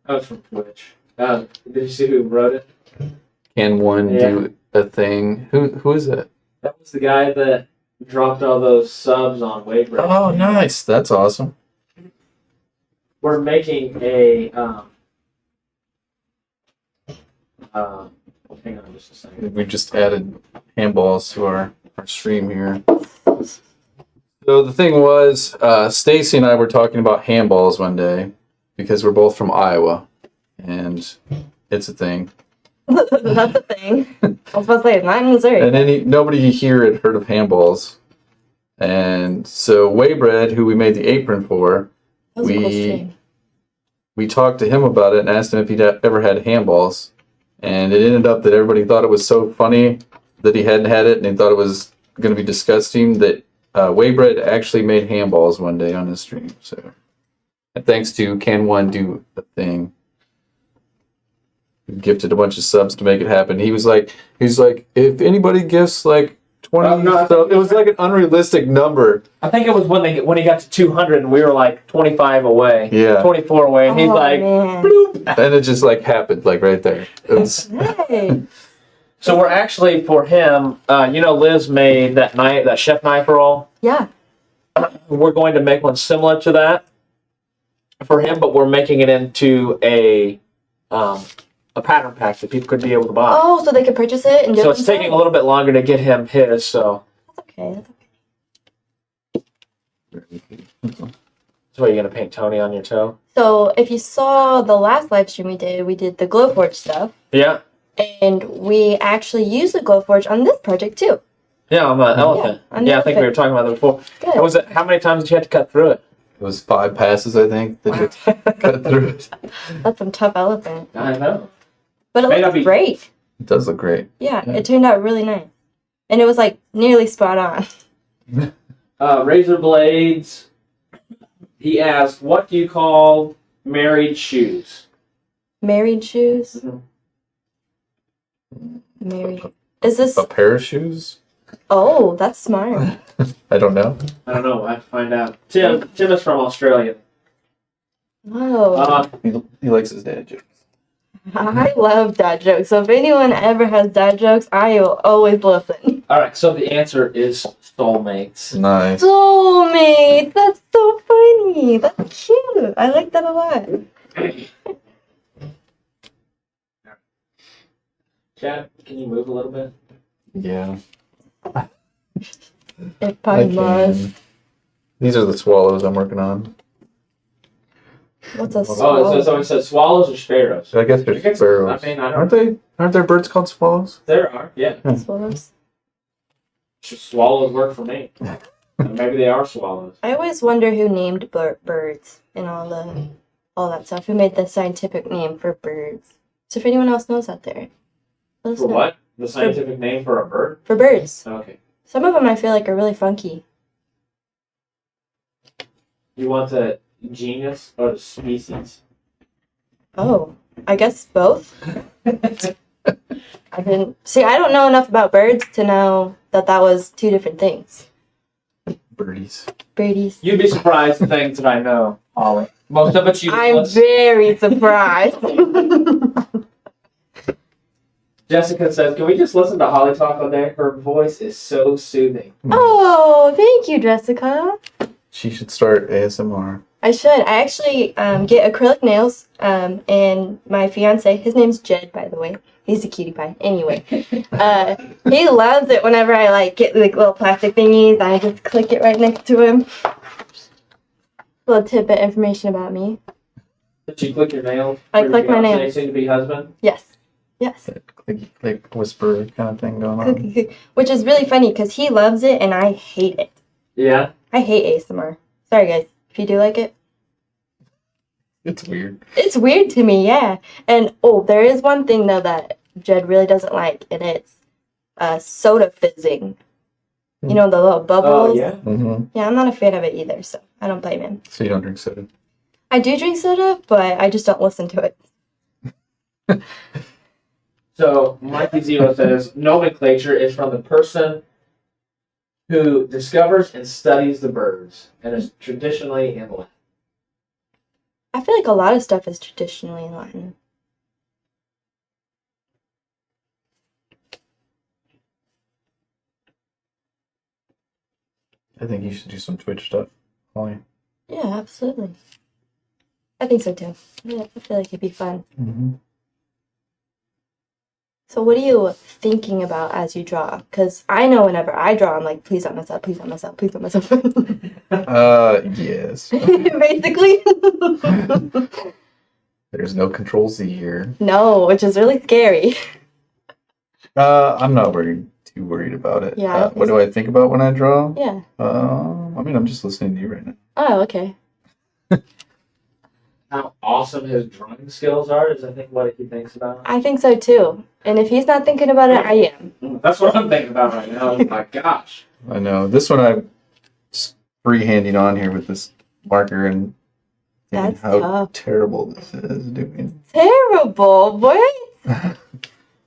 That was from Twitch. Did you see who wrote it?
Can one do a thing? Who is it?
That was the guy that dropped all those subs on Waybread.
Oh, nice. That's awesome.
We're making a hang on just a second.
We just added handballs to our stream here. So the thing was, Stacy and I were talking about handballs one day because we're both from Iowa, and it's a thing.
That's a thing. I was supposed to say, not in Missouri.
And nobody here had heard of handballs. And so Waybread, who we made the apron for,
That was a cool string.
we talked to him about it and asked him if he'd ever had handballs. And it ended up that everybody thought it was so funny that he hadn't had it, and he thought it was going to be disgusting, that Waybread actually made handballs one day on his stream. So, and thanks to Can One Do a Thing, he gifted a bunch of subs to make it happen. He's like, if anybody gifts like 20, so it was like an unrealistic number.
I think it was when he got to 200 and we were like 25 away.
Yeah.
24 away, and he's like,
man.
bloop.
And it just like happened like right there. It was,
Hey.
So we're actually for him. Liz made that chef knife roll.
Yeah.
We're going to make one similar to that for him, but we're making it into a pattern pack that people could be able to buy.
Oh, so they could purchase it and do
So
it
it's taking a little bit longer to get him his. So
That's okay.
so are you gonna paint Tony on your toe?
So if you saw the last live stream we did the Glowforge stuff.
Yeah.
And we actually used the Glowforge on this project too.
Yeah, on the elephant.
on the
Yeah, I think we were
elephant.
talking about that before.
Good.
How was it? How many times did you have to cut through it?
it was 5 passes, I think, that you cut through it.
That's some tough elephant.
I know.
But it
May not
looks
be-
great.
It does look great.
Yeah,
Yeah.
it turned out really nice. And it was like nearly spot on.
Razor blades. He asked, "What do you call married shoes?"
Married shoes.
Mhm.
Married. Is this?
A pair of shoes?
Oh, that's smart.
I don't know.
I don't know. I have to find out. Tim is from Australia.
Whoa.
He likes his dad jokes.
I love dad jokes. So if anyone ever has dad jokes, I will always listen.
All right. So the answer is soulmates.
Nice.
Soulmates. That's so funny. That's cute. I like that a lot.
Chad, can you move a little bit?
Yeah.
If
I
I must.
can. These are the swallows I'm working on.
What's a
Oh,
swallow?
so it says swallows or sparrows?
I guess they're sparrows.
I mean, I
Aren't
don't.
there birds called swallows?
There are. Yeah.
Swallows.
Swallows work for me. Maybe they are swallows.
I always wonder who named birds and all that stuff. Who made the scientific name for birds? So if anyone else knows out there, let us
For
know.
what? The scientific name for a bird?
For birds.
Okay.
Some of them I feel like are really funky.
You want the genus or the species?
Oh, I guess both. I don't know enough about birds to know that was two different things.
Birdies.
Birdies.
You'd be surprised the things that I know, Holly. Most of it you.
I'm very surprised.
Jessica says, "Can we just listen to Holly talk all day? Her voice is so soothing."
Oh, thank you, Jessica.
She should start ASMR.
I should. I actually get acrylic nails, and my fiance, his name's Jed, by the way. He's a cutie pie. Anyway, he loves it whenever I get little plastic thingies. I just click it right next to him. Little tidbit information about me.
Did you click your nails?
I
for your
click my
fiancé,
nails.
soon to be husband.
Yes. Yes.
Like whisper kind of thing going on.
Which is really funny because he loves it and I hate it.
Yeah.
I hate ASMR. Sorry, guys. If you do like it.
It's weird.
It's weird to me, yeah. And, there is one thing, though, that Jed really doesn't like, and it's soda fizzing. You know, the little bubbles?
Oh yeah.
Mm-hmm.
Yeah, I'm not a fan of it either, so I don't blame him.
So you don't drink soda?
I do drink soda, but I just don't listen to it.
So Mikey Zero says nomenclature is from the person who discovers and studies the birds, and is traditionally in Latin.
I feel like a lot of stuff is traditionally Latin.
I think you should do some Twitch stuff, Holly.
Yeah, absolutely. I think so too. Yeah, I feel like it'd be fun.
Mm-hmm.
So what are you thinking about as you draw? Because I know whenever I draw, I'm like, please don't mess up, please don't mess up, please don't mess up.
Yes.
Basically.
There's no control Z here.
No, which is really scary.
I'm not too worried about it.
Yeah.
What do I think about when I draw?
Yeah.
I mean, I'm just listening to you right now.
Oh, okay.
How awesome his drawing skills are is, I think, what he thinks about.
I think so too. And if he's not thinking about it, I am.
That's what I'm thinking about right now. Oh my gosh.
I know. This one I'm just freehanding on here with this marker and thinking
That's
how
tough.
terrible this is doing
Terrible. What?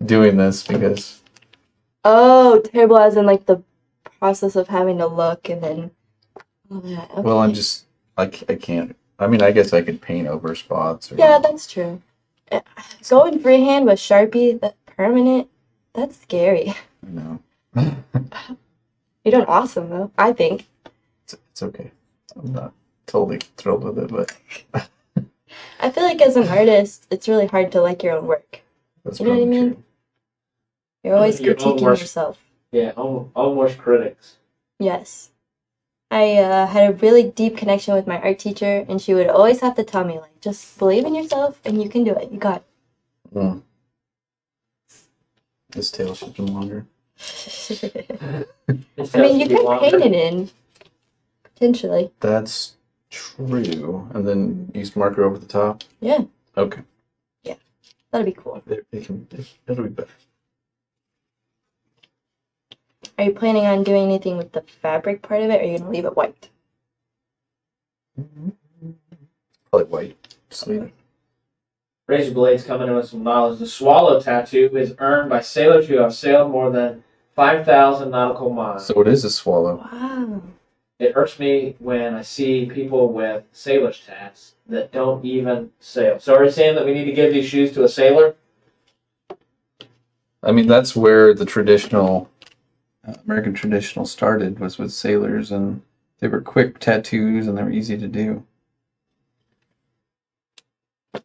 doing this because
Oh, terrible as in like the process of having to look and then all that. Okay.
well, I'm just I can't. I mean, I guess I could paint over spots. Or,
Yeah, that's true. Going freehand with Sharpie, that permanent, that's scary.
I know.
You're doing awesome though, I think.
It's okay. I'm not totally thrilled with it, but
I feel like as an artist, it's really hard to like your own work.
that's
You know what I
probably
mean?
true.
You're always
Your own
critiquing
worst-
yourself.
Yeah, almost critics.
Yes. I had a really deep connection with my art teacher, and she would always have to tell me, like, just believe in yourself and you can do it. You got
Mm. This tail should be longer.
it. I mean, you could paint it in, potentially.
That's true. And then use marker over the top.
Yeah,
Okay.
that'd be cool.
It'll be better.
Are you planning on doing anything with the fabric part of it, or are you going to leave it white?
Probably white. Just leave it.
Razor Blades coming in with some knowledge. The swallow tattoo is earned by sailors who have sailed more than 5,000 nautical miles.
So it is a swallow.
Wow.
It irks me when I see people with sailor's tats that don't even sail. So are you saying that we need to give these shoes to a sailor?
I mean, that's where the traditional American traditional started, was with sailors, and they were quick tattoos and they were easy to do.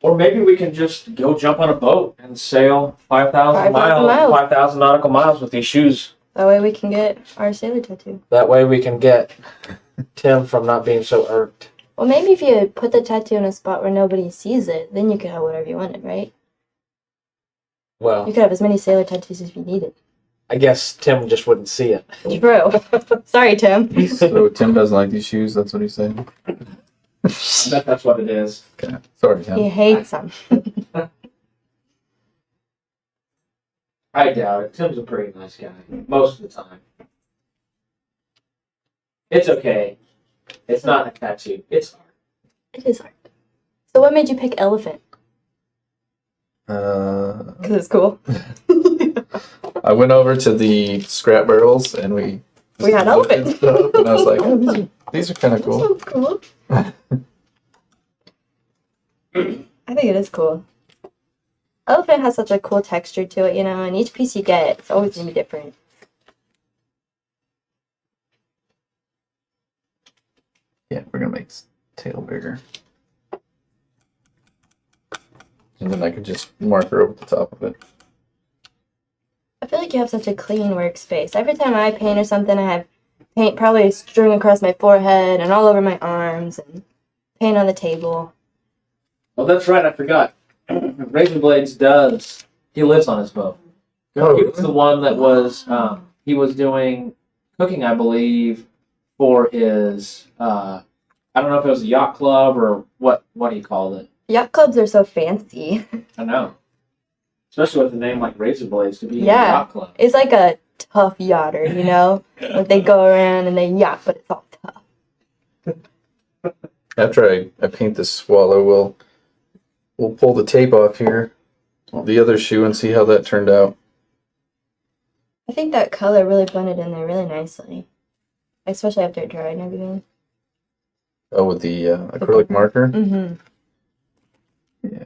Or maybe we can just go jump on a boat and sail 5,000
5,000
miles,
miles.
5,000 nautical miles with these shoes.
That way we can get our sailor tattoo.
That way we can get Tim from not being so irked.
Well, maybe if you put the tattoo in a spot where nobody sees it, then you could have whatever you wanted, right? You
Well,
could have as many sailor tattoos as you needed.
I guess Tim just wouldn't see it.
True. Sorry, Tim.
So Tim doesn't like these shoes, that's what he's saying?
That's what it is.
Okay. Sorry, Tim.
He hates them.
I doubt it. Tim's a pretty nice guy most of the time. It's okay. It's not a tattoo. It's art.
It is art. So what made you pick elephant?
Uh,
Because it's cool.
I went over to the scrap barrels and we
had
looked at
elephant.
stuff, and I was like, oh, these are kind of cool.
So cool. I think it is cool. Elephant has such a cool texture to it, you know, and each piece you get, it's always going to be different.
Yeah, we're gonna make his tail bigger. And then I could just marker over the top of it.
I feel like you have such a clean workspace. Every time I paint or something, I have paint probably strewn across my forehead and all over my arms and paint on the table.
Well, that's right. I forgot. Razor Blades does. He lives on his boat.
Oh,
He was the one that was. He was doing cooking, I believe, for his. I don't know if it was a yacht club or what he called it.
Yacht clubs are so fancy.
I know. Especially with a name like Razor Blades to be in a
Yeah.
yacht club.
It's like a tough yachter, you know? Like they go around and they yacht, but it's all tough.
After I paint this swallow, we'll pull the tape off here, the other shoe, and see how that turned out.
I think that color really blended in there really nicely. Especially after it dried and everything.
Oh, with the acrylic marker?
Mm-hmm.
Yeah.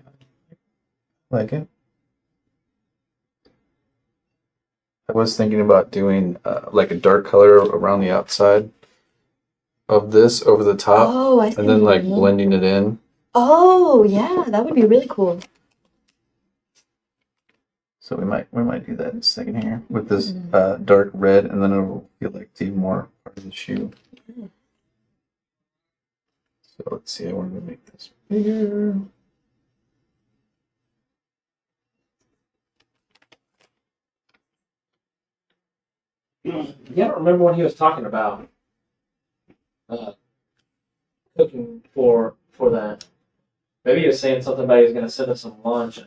Like it. I was thinking about doing like a dark color around the outside of this over the top,
Oh, I see.
and then
what
like
you mean.
blending it in.
Oh, yeah, that would be really cool.
So we might do that in a second here with this dark red, and then it'll feel like it's even more part of the shoe. So let's see. I want to make this bigger.
Yeah, I don't remember what he was talking about. Cooking for that. Maybe he was saying something about he was going to send us some lunch,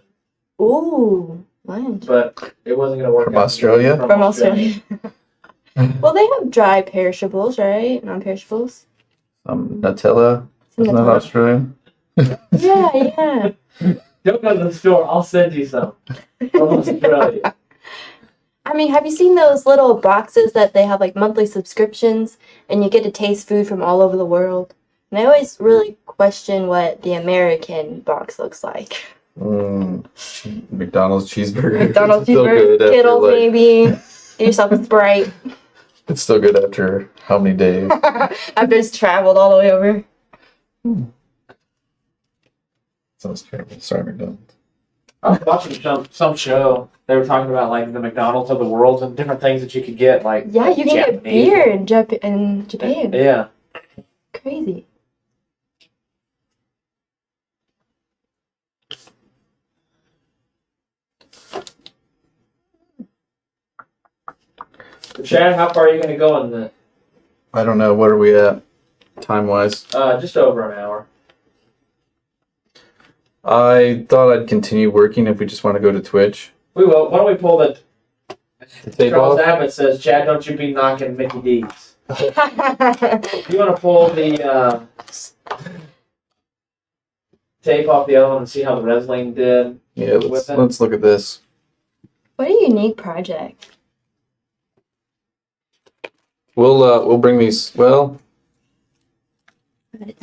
Ooh, lunch.
but it wasn't going to work
From
out.
Australia?
From Australia. Well, they have dry perishables, right? Non-perishables.
Nutella.
Some
Isn't that
Nutella.
Australian?
Yeah.
Don't go to the store. I'll send you some from Australia.
I mean, have you seen those little boxes that they have like monthly subscriptions and you get to taste food from all over the world? And I always really question what the American box looks like.
McDonald's cheeseburger.
McDonald's
It's still
cheeseburgers,
good after,
Skittles
like,
maybe. Get yourself a Sprite
it's still good after how many days?
after it's traveled all the way over.
Sounds terrible. Sorry, McDonald's.
I was watching some show. They were talking about like the McDonald's of the world and different things that you could get. Like
Yeah, you can get
Japanese.
beer in Japan.
Yeah.
Crazy.
Chad, how far are you going to go in the?
I don't know. What are we at time wise?
Just over an hour.
I thought I'd continue working if we just want to go to Twitch.
We will. Why don't we pull the?
Tape
Charles
off?
Abbott says, "Chad, don't you be knocking Mickey D's." You want to pull the tape off the other one and see how the wrestling did?
Yeah,
with it?
let's look at this.
What a unique project.
We'll bring these. Well,
What did it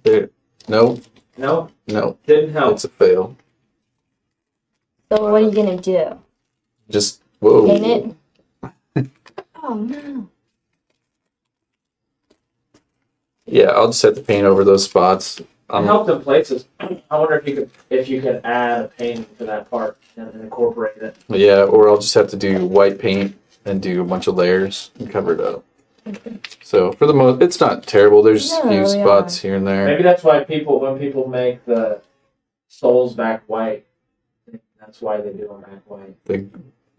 do?
no,
No,
no,
didn't help.
it's a fail.
So what are you gonna do?
Just whoa.
Paint it? Oh no.
Yeah, I'll just have to paint over those spots.
It helped in places. I wonder if you could add a painting to that part and incorporate it.
Yeah, or I'll just have to do white paint and do a bunch of layers and cover it up.
Okay.
So for the most, it's not terrible. There's just a few
No,
spots here and there.
Maybe that's why when people make the soles back white, that's why they do them back white.
They,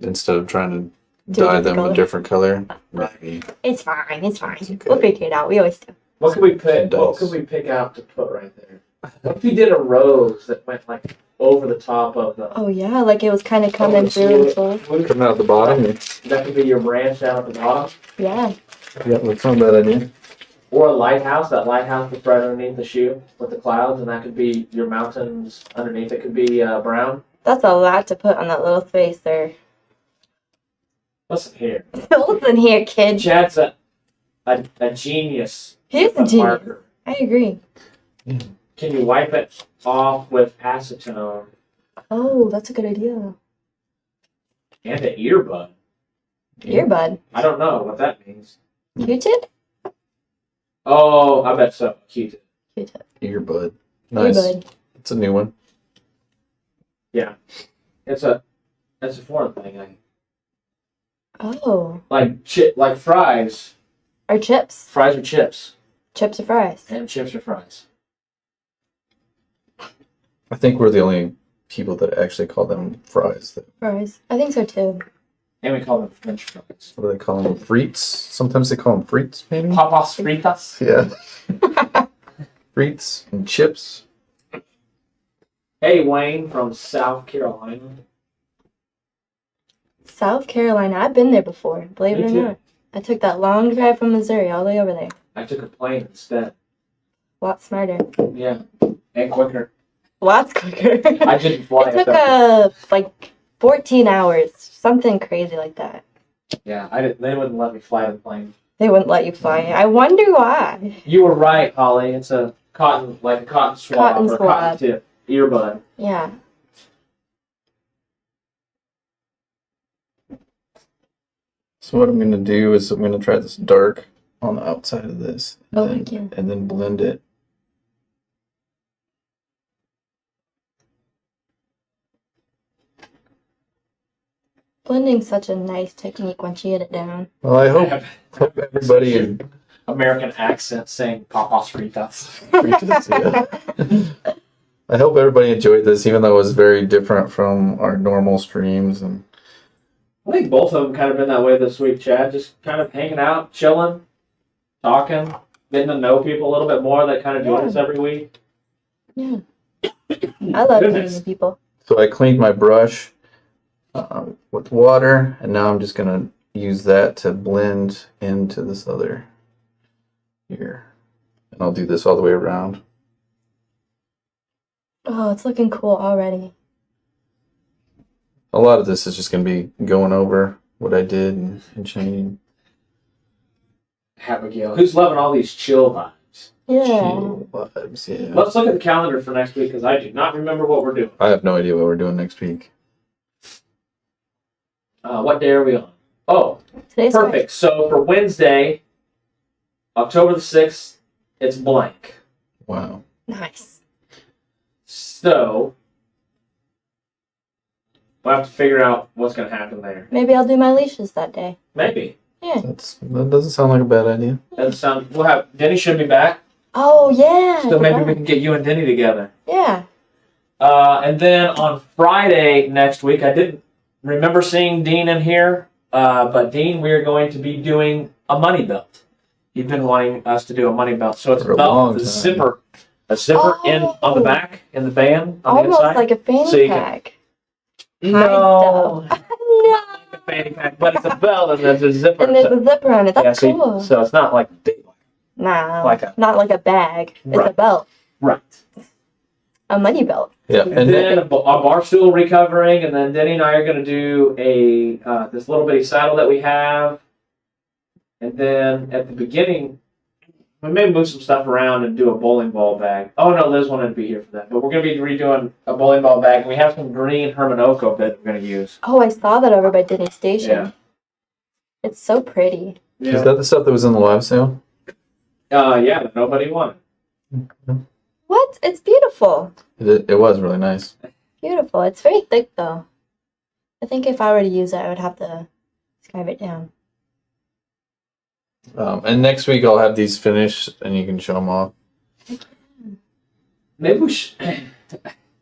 instead of trying to
Do a
dye
different
them a
color.
different color. Maybe.
It's fine. It's fine.
okay.
We'll figure it out. We always do.
What could we pick? What
Dice.
could we pick out to put right there? What if you did a rose that went like over the top of the?
Oh yeah, like it was kind of coming
the
through.
swoop?
So,
Coming out the bottom.
That could be your branch down at the bottom,
yeah.
Yeah, that's not a bad idea.
or a lighthouse. That lighthouse that's right underneath the shoe with the clouds, and that could be your mountains underneath. It could be brown.
That's a lot to put on that little face there.
Listen here,
Listen here, kid.
Chad's a genius.
He's a
with
genius.
marker.
I agree.
Can you wipe it off with acetone
Oh, that's a good idea.
and an earbud?
Earbud.
I don't know what that means.
Q-tip?
Oh, I bet so. Q-tip.
Q-tip.
Earbud. Nice.
Earbud.
It's a new one.
It's a foreign thing.
Oh.
Like fries.
Or chips.
Fries are chips,
Chips or fries.
and chips are fries.
I think we're the only people that actually call them fries.
Fries. I think so too.
And we call them French fries.
What do they call them? Frites? Sometimes they call them frites, maybe?
Papas fritas.
Yeah. Frites and chips.
Hey, Wayne from South Carolina.
South Carolina. I've been there before, believe
Me
it or
too.
not. I took that long drive from Missouri all the way over there.
I took a plane instead.
A lot smarter.
Yeah, and quicker.
Lots quicker.
I didn't fly
It
it
took
though.
like 14 hours. Something crazy like that.
Yeah, I didn't. They wouldn't let me fly the plane.
They wouldn't let you fly. I wonder why.
You were right, Holly. It's a cotton swab
Cotton
or
swab.
cotton tip. earbud.
Yeah.
So what I'm gonna do is I'm gonna try this dark on the outside of this,
Oh,
and,
heck yeah.
and then blend it.
Blending's such a nice technique once you get it down.
Well, I hope everybody
American accent saying papas fritas.
yeah. I hope everybody enjoyed this, even though it was very different from our normal streams. And
I think both of them kind of been that way this week, Chad. Just kind of hanging out, chilling, talking, getting to know people a little bit more that kind of join us every week.
Yeah. I love
Goodness.
meeting people.
so I cleaned my brush with water, and now I'm just gonna use that to blend into this other here, and I'll do this all the way around.
Oh, it's looking cool already.
A lot of this is just gonna be going over what I did and changing.
Abigail, who's loving all these chill vibes?
Yeah.
Chill vibes, yeah.
Let's look at the calendar for next week because I do not remember what we're doing.
I have no idea what we're doing next week.
What day are we on? Oh,
Today's
perfect. So for Wednesday, October the 6th, it's blank.
Wow.
Nice.
So we'll have to figure out what's going to happen there.
Maybe I'll do my leashes that day.
Maybe.
That doesn't sound like a bad idea.
Doesn't sound. We'll have Denny should be back,
Oh, yeah.
so maybe we can get you and Denny together.
Yeah.
And then on Friday next week, I didn't remember seeing Dean in here, but Dean, we are going to be doing a money belt. You've been wanting us to do a money belt, so it's
For
a
a
belt
long
with a
time.
zipper in on the back in the band on the
Almost
inside.
like a fanny
So you can-
pack.
No,
Hide stuff. No.
a fanny pack, but it's a belt and there's a zipper.
And there's a zipper on it. That's
yeah,
cool.
so it's not like big,
Nah.
like a-
not like a bag. It's
Right.
a belt.
right.
A money belt.
Yeah,
And
and
then a bar stool recovering, and then Denny and I are going to do this little bitty saddle that we have. And then at the beginning, we may move some stuff around and do a bowling ball bag. Oh no, Liz wanted to be here for that. But we're going to be redoing a bowling ball bag, and we have some green Herman Oak that we're going to use.
Oh, I saw that over by Denny Station.
Yeah.
It's so pretty.
is that the stuff that was in the live sale?
Yeah, that nobody wanted.
What? It's beautiful.
It was really nice.
Beautiful. It's very thick though. I think if I were to use it, I would have to scribe it down.
And next week I'll have these finished, and you can show them off.
Maybe we should.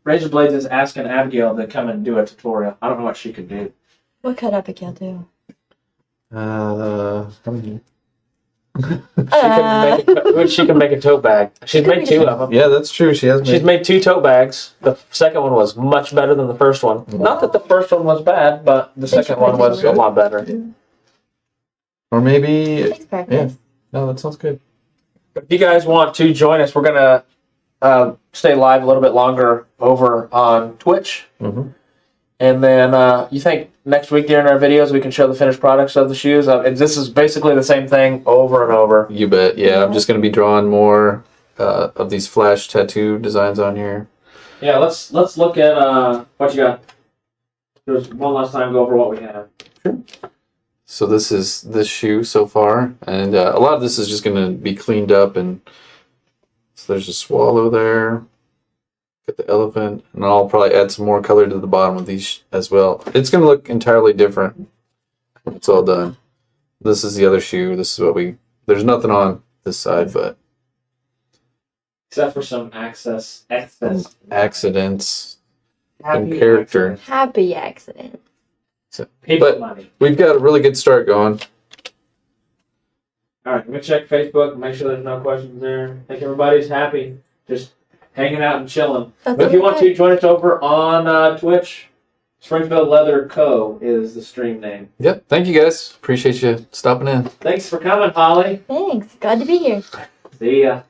Razor Blades is asking Abigail to come and do a tutorial. I don't know what she could do.
What could Abigail do?
She can make a tote bag. She's made two of them.
Yeah, that's true. She has
She's made two tote bags. The second one was much better than the first one. Not that the first one was bad, but the second one was a lot better.
Or maybe.
Thanks, practice.
No, that sounds good.
If you guys want to join us, we're going to stay live a little bit longer over on Twitch.
Mm-hmm.
And then you think next week during our videos we can show the finished products of the shoes? This is basically the same thing over and over.
You bet. Yeah, I'm just going to be drawing more of these flash tattoo designs on here.
Yeah, let's look at what you got. Just one last time, go over what we have.
So this is this shoe so far, and a lot of this is just going to be cleaned up. And so there's a swallow there. Got the elephant, and I'll probably add some more color to the bottom of these as well. It's going to look entirely different when it's all done. This is the other shoe. This is what there's nothing on this side, but
Except for some accidents.
and character.
Happy accident.
So,
People
but
money.
we've got a really good start going.
All right, I'm gonna check Facebook. Make sure there's no questions there. I think everybody's happy, just hanging out and chilling.
That's
But if you want
okay.
to join us over on Twitch, Springfield Leather Co. is the stream name.
Yep. Thank you guys. Appreciate you stopping in.
Thanks for coming, Holly.
Thanks. Glad to be here.
See ya.